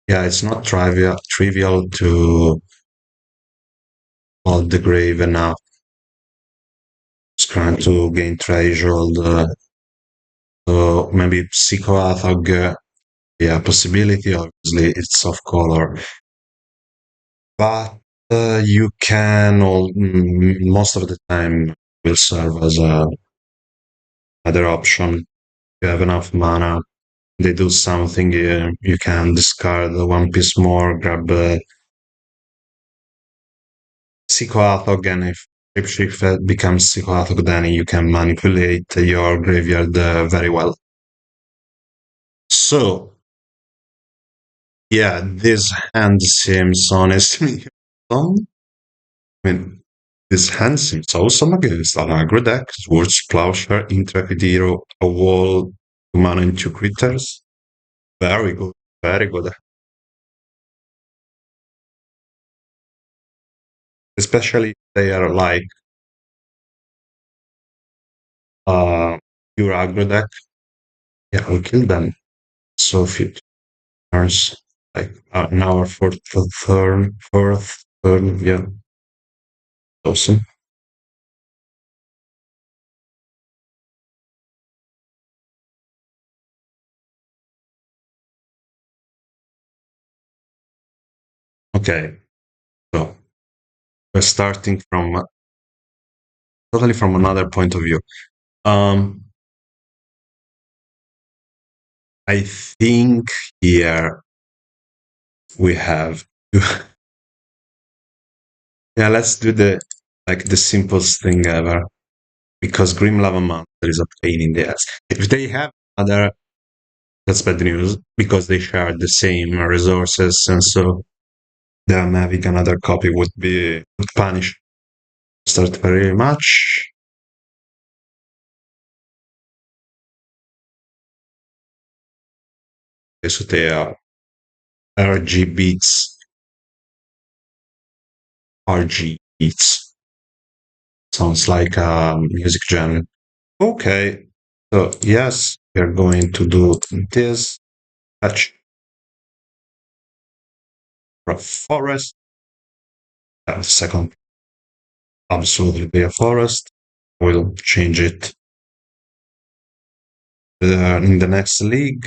Yeah, it's not trivial to hold the grave enough. Trying to gain threshold. So maybe Psychoathog, yeah, possibility. Obviously, it's off color, but you can most of the time will serve as a other option. You have enough mana. They do something. You can discard one piece more, grab Psychoathog, and if Shapeshift becomes Psychoathog, then you can manipulate your graveyard very well. So, yeah, this hand seems honestly awesome. I mean, this hand seems awesome against an aggro deck. Swords, Plowshare, Intrepid Hero, a wall, 2 mana and 2 critters. Very good, very good. Especially if they are like pure aggro deck. Yeah, we'll kill them. So few turns, like now our fourth turn, yeah. Awesome. Okay, so we're starting from totally from another point of view. Um, I think here we have to, yeah, let's do the simplest thing ever, because Grim Lava Monster is a pain in the ass. If they have other, that's bad news because they share the same resources, and so them having another copy would punish start very much. So they are RG beats, RG beats. Sounds like a music genre. Okay, so yes, we're going to do this. Touch for a forest. Second, absolutely be a forest. We'll change it in the next league.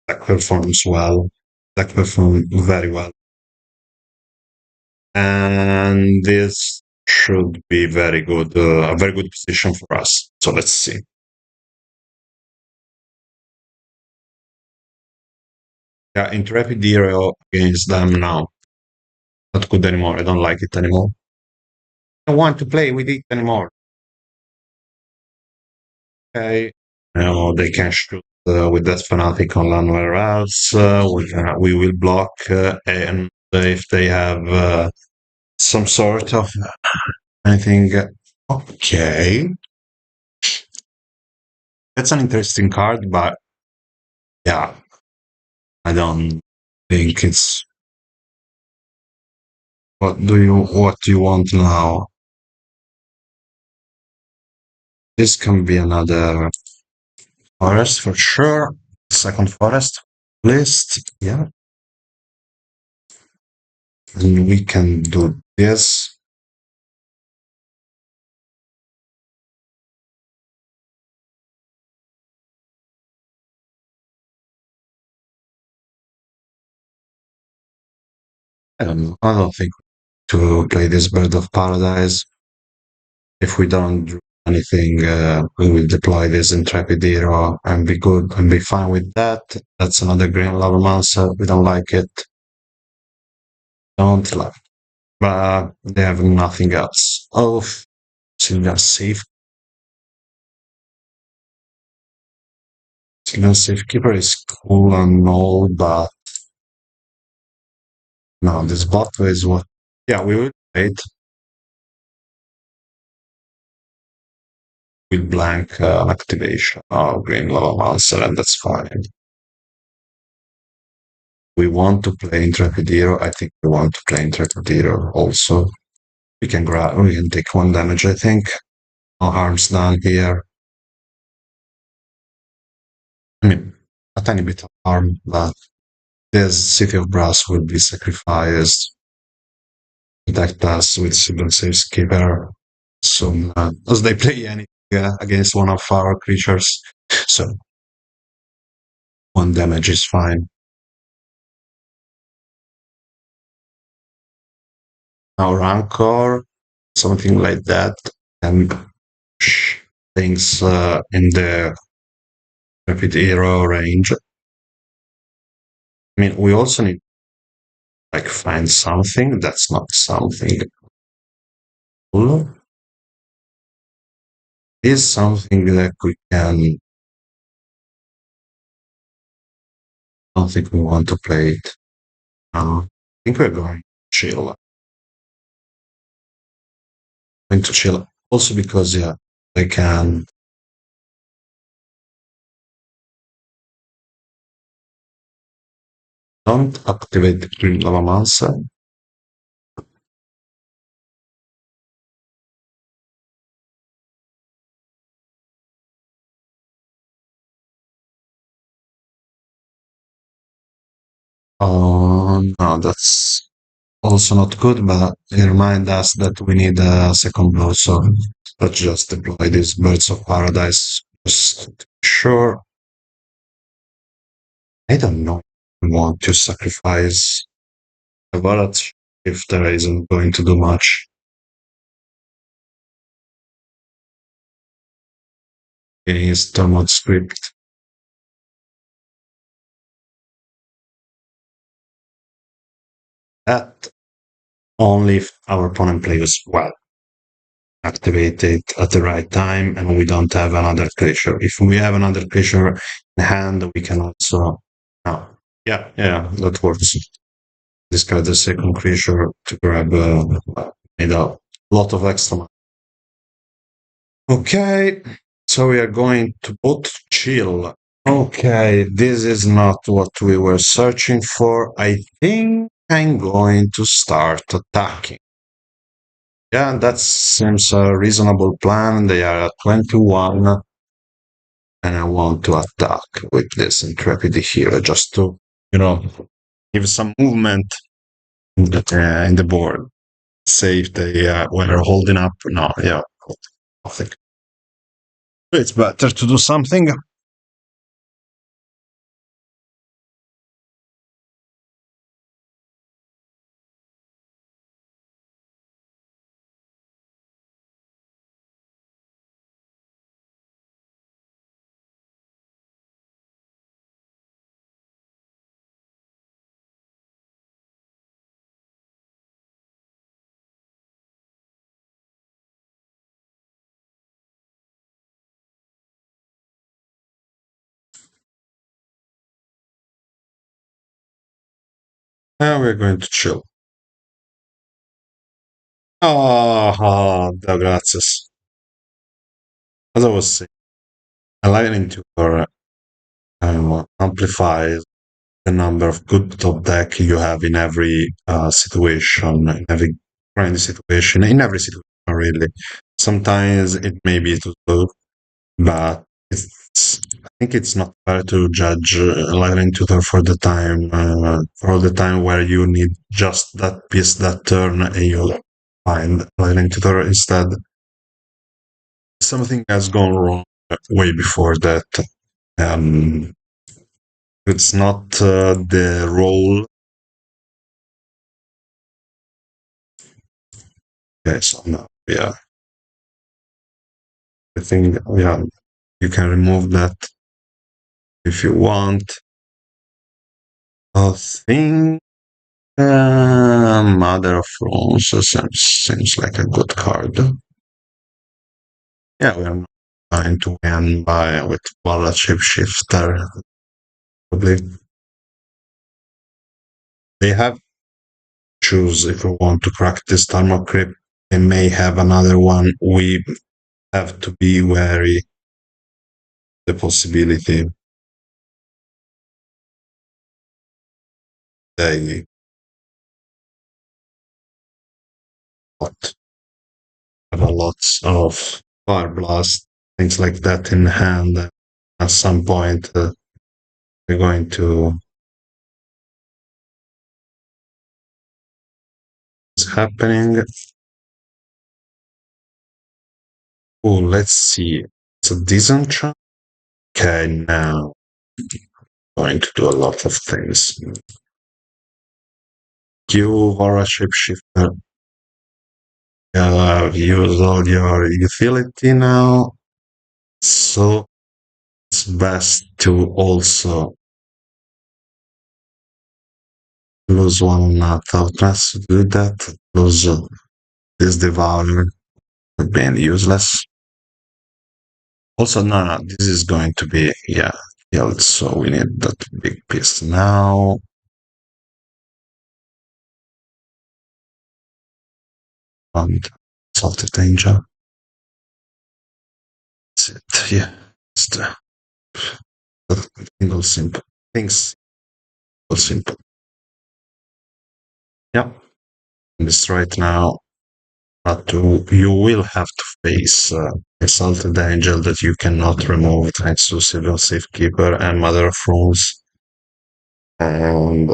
That performs well. That performs very well. And this should be very good, a very good position for us. So let's see. Yeah, Intrepid Hero against them now. Not good anymore. I don't like it anymore. I don't want to play with it anymore. Okay. No, they can shoot with that fanatic on landware else. We will block, and if they have some sort of anything, okay, that's an interesting card, but yeah, I don't think it's. What do you want now? This can be another forest for sure. Second forest list, yeah. And we can do this. I don't know. I don't think to play this Bird of Paradise. If we don't do anything, we will deploy this Intrepid Hero and be good and be fine with that. That's another green lava monster. We don't like it. Don't like it. But they have nothing else. Oh, Sylvan Safe. Sylvan Safekeeper is cool and all, but no, this bot is what. Yeah, we will wait. With blank activation of green lava monster, and that's fine. We want to play Intrepid Hero. I think we want to play Intrepid Hero also. We can grab. We can take 1 damage. I think. No harm's done here. I mean, a tiny bit of harm, but this City of Brass will be sacrificed to protect us with Sibyl Saves Keeper. So, as they play anything against one of our creatures, so one damage is fine. Now, Rancor, something like that, and push things in the rapid hero range. I mean, we also need like find something that's not something cool. Is something that we can. I don't think we want to play it. I think we're going to chill. Going to chill. Also because yeah, I can don't activate the Green Lavamancer. Oh no, that's also not good, but it reminds us that we need a second blow, so let's just deploy these Birds of Paradise. Just to be sure. I don't know if we want to sacrifice a wallet if there isn't going to do much against Thermod script. That only if our opponent plays well. Activate it at the right time and we don't have another creature. If we have another creature in hand, we can also. Oh, yeah, that works. Discard the second creature to grab made a lot of extra money. Okay, so we are going to both chill. Okay, this is not what we were searching for. I think I'm going to start attacking. Yeah, that seems a reasonable plan. They are at 21, and I want to attack with this Intrepid here just to, give some movement in the board. Say if they were holding up. No, yeah, nothing. It's better to do something. Now we're going to chill. Gracias. As I was saying, a lightning tutor amplifies the number of good top deck you have in every situation, in every grind situation, in every situation, really. Sometimes it may be too slow, but I think it's not fair to judge Lightning Tutor for all the time where you need just that piece that turn and you find Lightning Tutor instead. Something has gone wrong way before that. Um, it's not the role. Okay, so no, yeah. I think, yeah, you can remove that if you want. I think Mother of Runes seems like a good card. Yeah, we are not going to win by with Bala Shifter. Probably they have choose if we want to crack this Thermal Crypt. They may have another one. We have to be wary the possibility they what have a lot of Fire Blast, things like that in hand at some point. we're going to what's happening. Oh, let's see. It's a decent chunk. Okay, now going to do a lot of things. You are a shapeshifter. Use all your utility now. So it's best to also lose one toughness to do that. Lose this devourer being useless. Also, no, this is going to be, yeah, killed. So we need that big piece now. And salted danger. That's it. Yeah. Just single simple. Things simple. Yeah. And this right now. But you will have to face a salted angel that you cannot remove thanks to Civil Safekeeper and Mother of Runes. And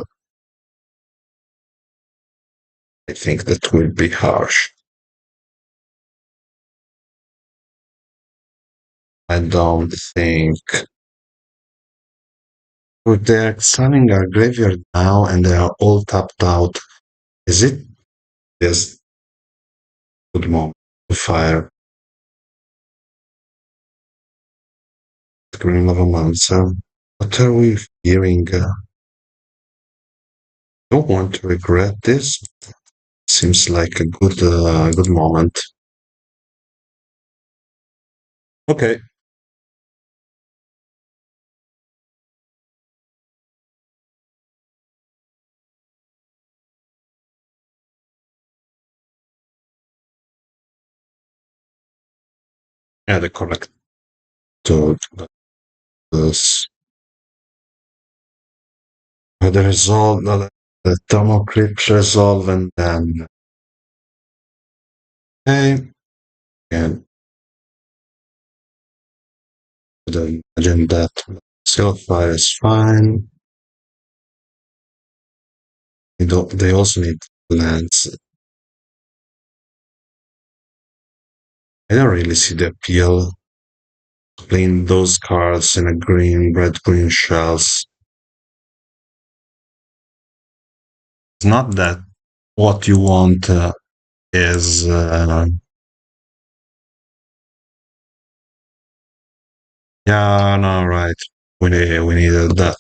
I think that will be harsh. I don't think. But they're examining our graveyard now and they are all tapped out. Is it? Yes. Good moment to fire. Green Lava Monster. What are we fearing? Don't want to regret this. Seems like a good moment. Okay. Yeah, the correct to this. The resolve, the thermocrypt resolve, and then okay, and imagine that Silphire is fine. They also need lands. I don't really see the appeal playing those cards in a green, red, green shells. It's not that what you want is yeah, no, right. We needed that.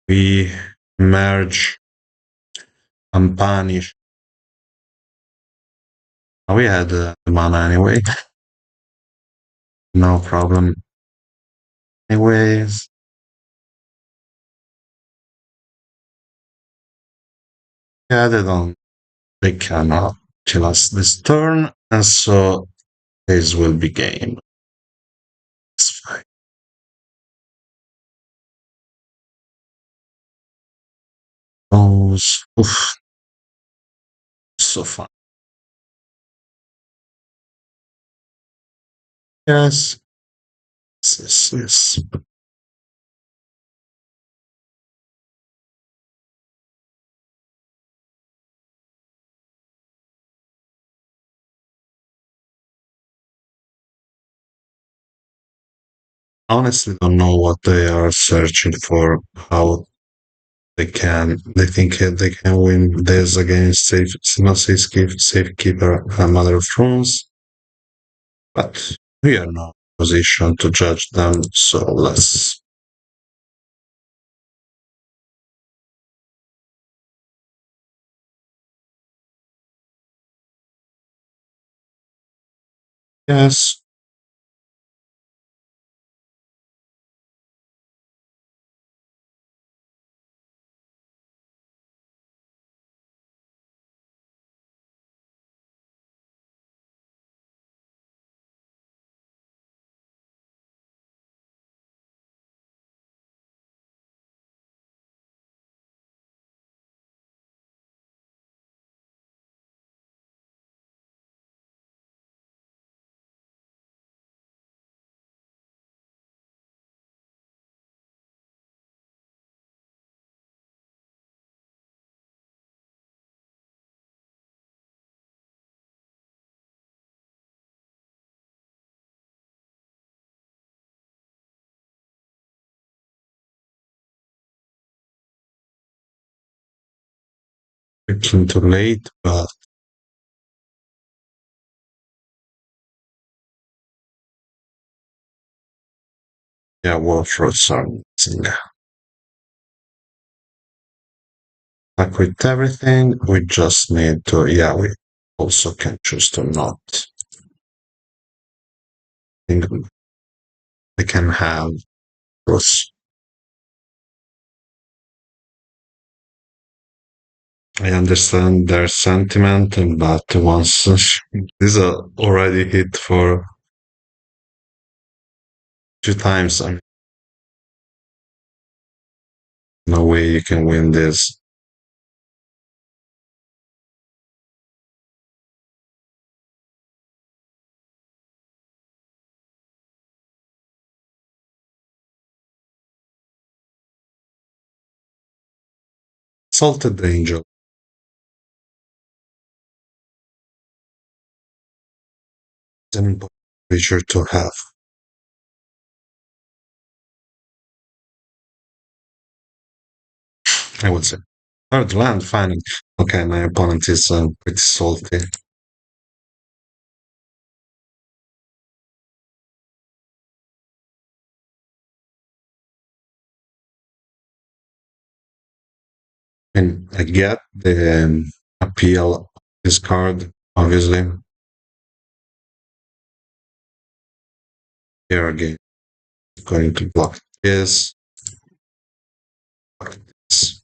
We merge and punish. We had the mana anyway. No problem. Anyways, yeah, they cannot kill us this turn, and so this will be game. It's fine. Those, oof, so fun. Yes, yes. Honestly, don't know what they are searching for. How they think they can win this against Safekeeper and Mother of Thrones, but we are not in a position to judge them. So let's. Yes, It's too late, but yeah, Warfrosts are amazing. Like with everything, we just need to, yeah, we also can choose to not. Think we can have those. I understand their sentiment, but once these are already hit for 2 times, I mean, no way you can win this. Salted Angel is an important creature to have. I would say. Third land, fine. Okay, my opponent is pretty salty. And I get the appeal of this card, obviously. Here again, going to block this, block this.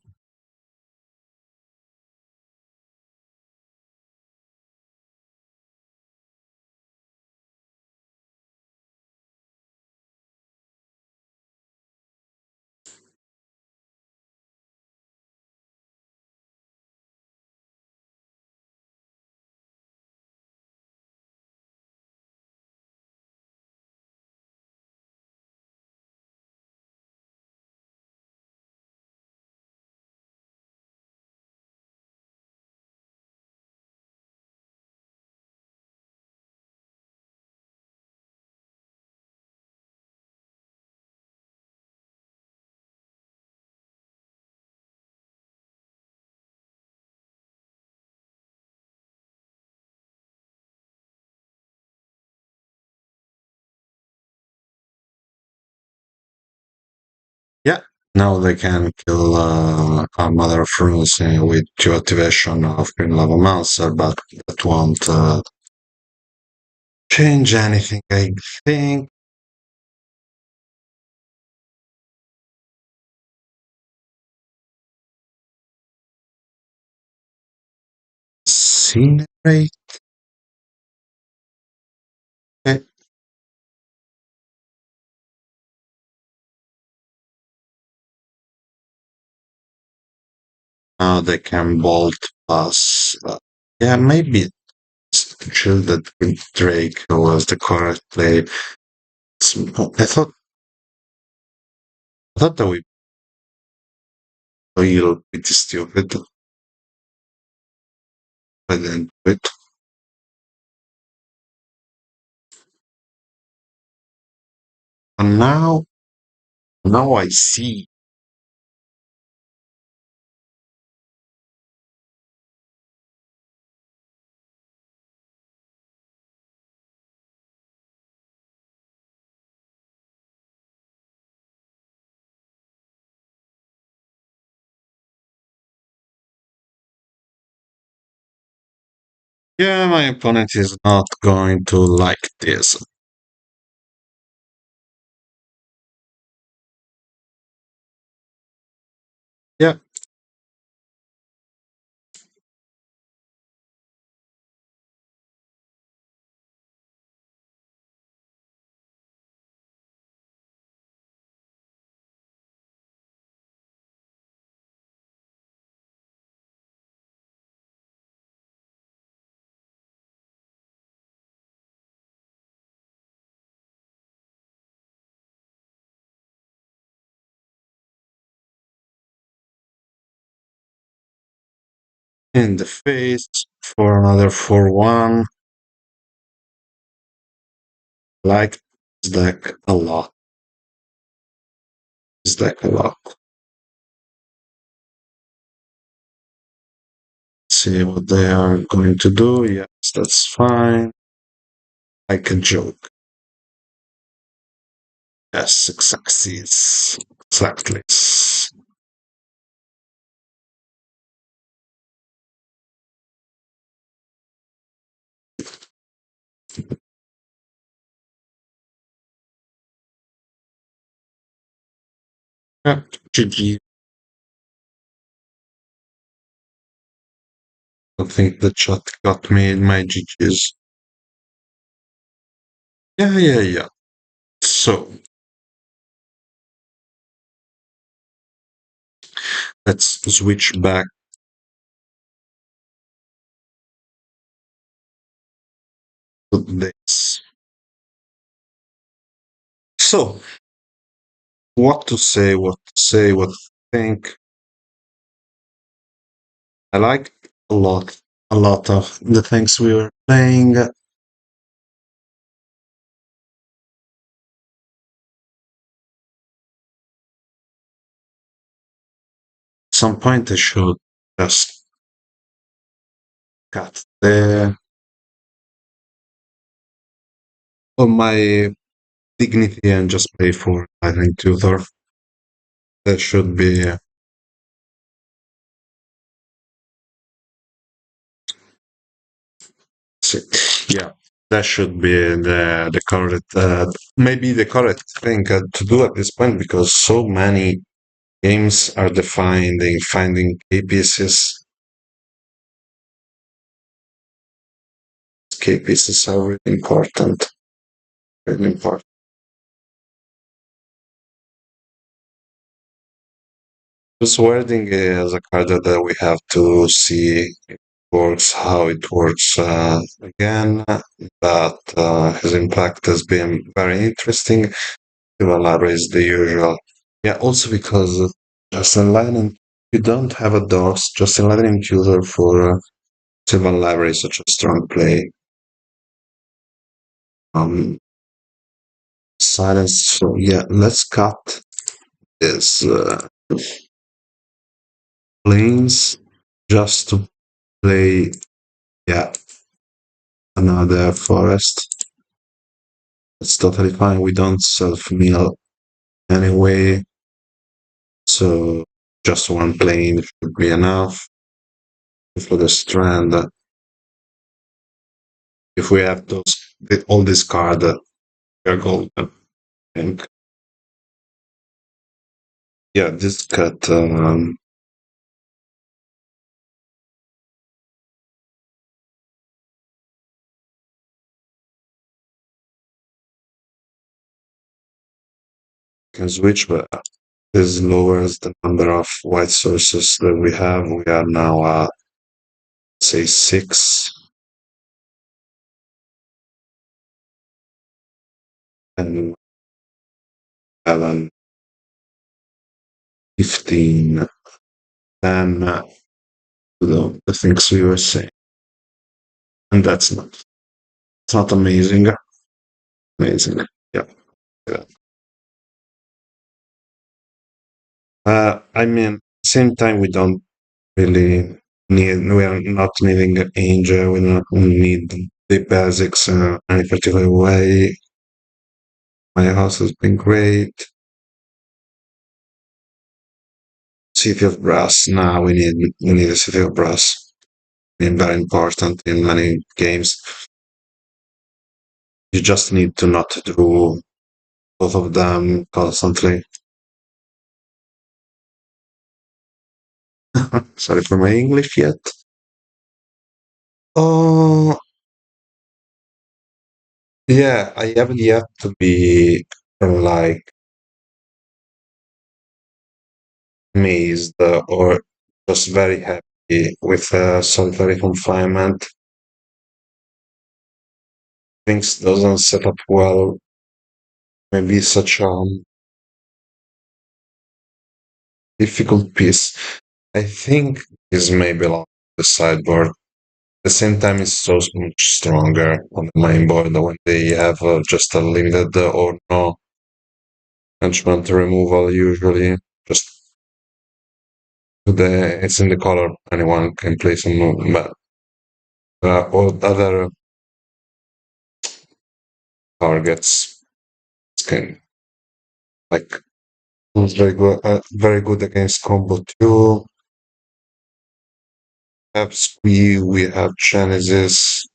Yeah, now they can kill a Mother of Runes with 2 activation of Green Lava Monster, but that won't change anything, I think. Incinerate? Eh, now they can Bolt plus. Yeah, maybe Shielded with Drake was the correct play. I thought that we feel pretty stupid. I didn't do it. And now I see. Yeah, my opponent is not going to like this. Yeah, in the face for another 4-1. Like this deck a lot. This deck a lot. See what they are going to do. Yes, that's fine. Like a joke. Yes, exactly. Exactly. Yeah, GG. I think the chat got me in my GGs. Yeah. So let's switch back to this. So, what to think. I like a lot of the things we were playing. At some point, I should just cut the all my dignity and just play for Lightning Tutor. That should be yeah. That should be the correct maybe the correct thing to do at this point because so many games are defined in finding key pieces. Key pieces are really important. Really important. This wording is a card that we have to see it works, how it works again. But his impact has been very interesting. Library is the usual. Yeah, also because Justin Lightning, you don't have a DOS, Justin Lightning user for Sylvan Library is such a strong play. Um, Silence. So yeah, let's cut this planes just to play. Yeah, another forest. It's totally fine. We don't self mill anyway, so just one plane should be enough for the strand. If we have all this card, we are golden. I think. Yeah, this cut. Can switch, but this lowers the number of white sources that we have. We are now at say 6 and 11, 15, 10, the things we were saying. And it's not amazing. Amazing. Yeah. Yeah. I mean, same time, we don't really we are not needing Angel, we don't need the basics in any particular way. My house has been great. City of Brass. Now we need a City of Brass. Been very important in many games. You just need to not do both of them constantly. Sorry for my English yet. Oh, yeah, I haven't yet to be like amazed or just very happy with solitary confinement. Things doesn't set up well. Maybe such a difficult piece. I think is maybe along the sideboard. At the same time, it's so much stronger on the main board when they have just a limited or no management removal usually. Just It's in the color. Anyone can play some move, but all other targets can like it's very good against combo two. We have Squee, we have Genesis,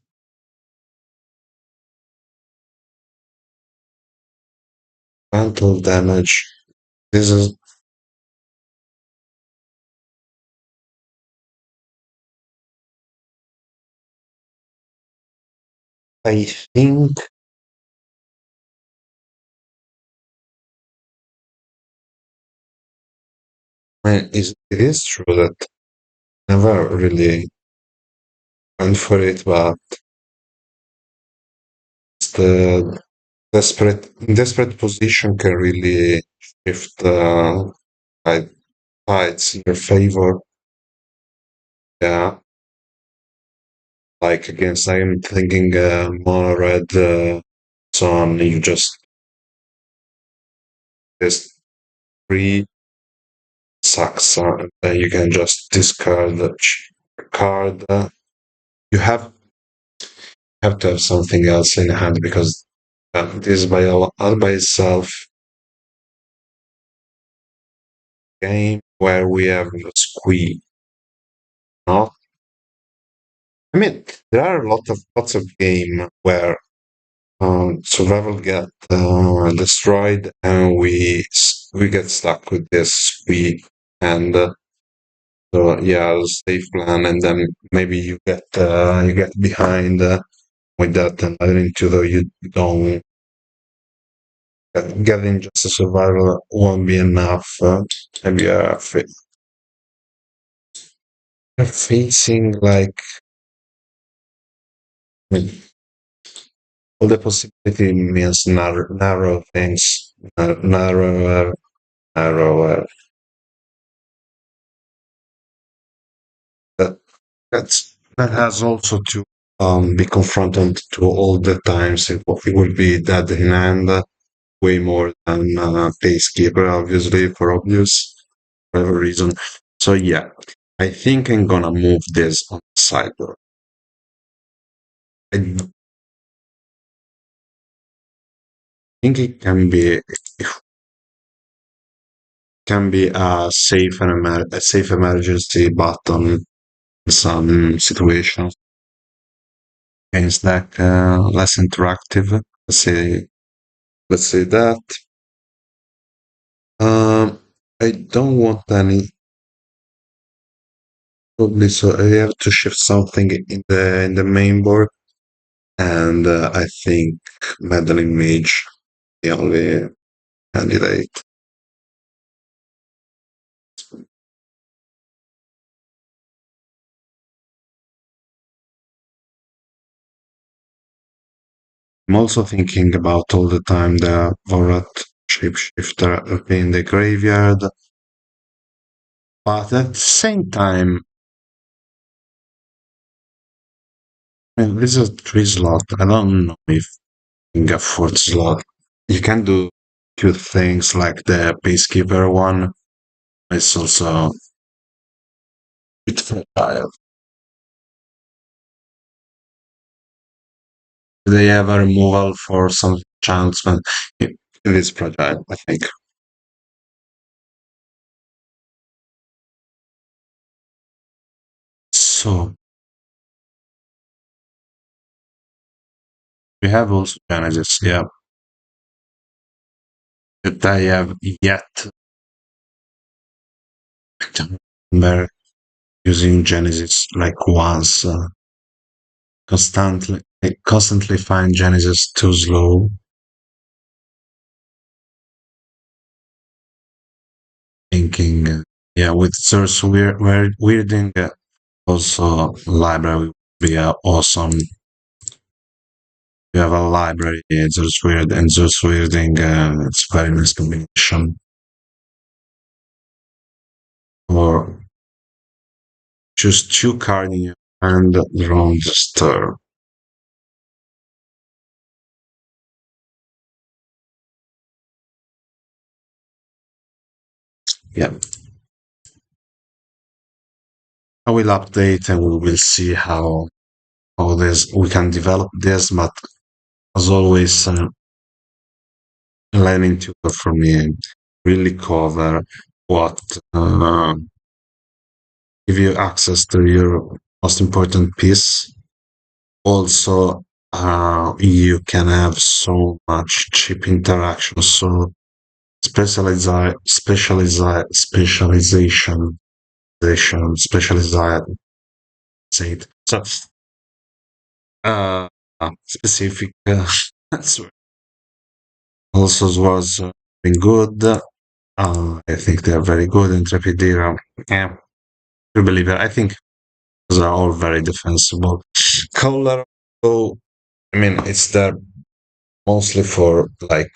mental damage. This is, I think, it is true that never really went for it, but it's the desperate position can really shift tide- tides in your favor. Yeah, like against I'm thinking mono red son, you just three sucks. You can just discard the card. You have to have something else in hand because this all by itself game where we have squeeze. Not, I mean, there are lots of game where survival get destroyed and we get stuck with this squeeze and. So yeah, safe plan, and then maybe you get behind with that, and adding to the you don't getting just a survival won't be enough. Maybe you're facing like I mean, all the possibility means narrow things, narrower, narrower. That that has also to be confronted to all the times it will be dead in hand way more than Pacekeeper, obviously, for obvious whatever reason. So yeah, I think I'm gonna move this on the sidebar. I think it can be a safe emergency button in some situations. Against that less interactive. Let's say that. Um, I don't want any. Probably so. I have to shift something in the main board. And I think Meddling Mage the only candidate. I'm also thinking about all the time the Vorat shapeshifter in the graveyard, but at the same time, I mean, this is a three slot. I don't know if you can get fourth slot. You can do cute things like the Peacekeeper one. It's also a bit fragile. They have a removal for some enchantment. It is fragile, I think. So we have also Genesis, yeah. That I have yet to remember using Genesis like once. I constantly find Genesis too slow. Thinking, yeah, with source weirding, also library would be awesome. You have a library, Zeus Weird and Zeus Weirding, it's a very nice combination. Or just two cards in your hand, drawn the stir. Yeah. I will update and we will see how this we can develop this. But as always, learning tutor for me really cover what give you access to your most important piece. Also, you can have so much cheap interaction. So specialization, specialization, say it. So, uh, specific, so also was been good. I think they are very good. Intrepidira, yeah, I believe it. I think those are all very defensible. Color, so I mean, it's there mostly for like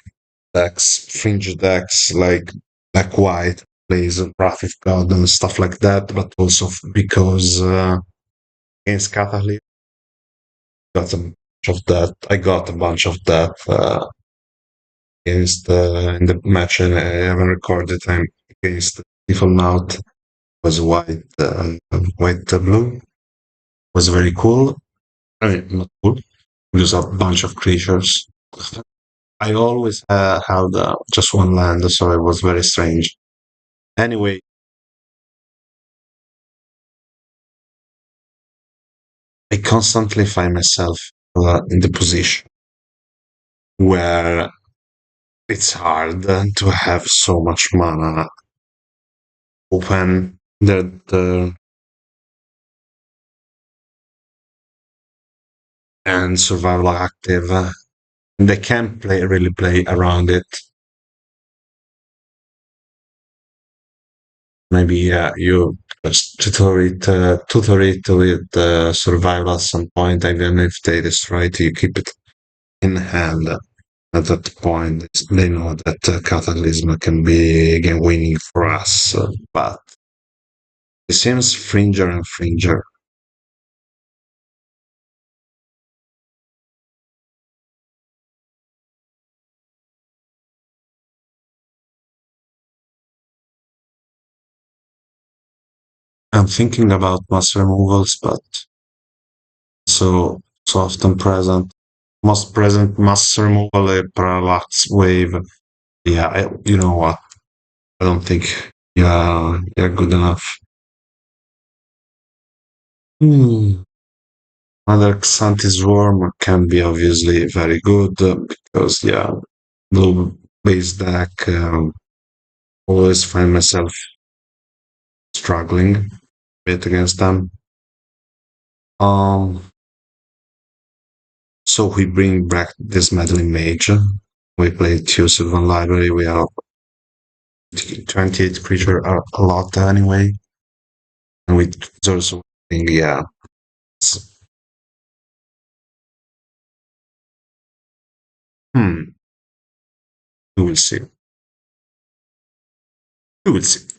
decks, fringe decks, like black white plays Wrath of God and stuff like that, but also because against Catalyst, got a bunch of that. I got a bunch of that against in the match, and I haven't recorded time against Evil Mouth. Was white, white blue. Was very cool. I mean, not cool. Just a bunch of creatures. I always had just one land, so it was very strange. Anyway, I constantly find myself in the position where it's hard to have so much mana open that and survival active. They can't really play around it. Maybe you just tutor it with survival at some point, and then if they destroy it, you keep it in hand. At that point, they know that Cataclysm can be again winning for us, but it seems fringer and fringer. I'm thinking about mass removals, but so soft and present. Most present mass removal, a parallax wave. Yeah, you know what? I don't think you're good enough. Hmm. Another Xantis Worm can be obviously very good because, yeah, blue base deck, always find myself struggling a bit against them. Um, so we bring back this meddling mage. We play two Sylvan Library. We have 28 creature a lot anyway. And we also think, yeah, hmm, we will see. We will see.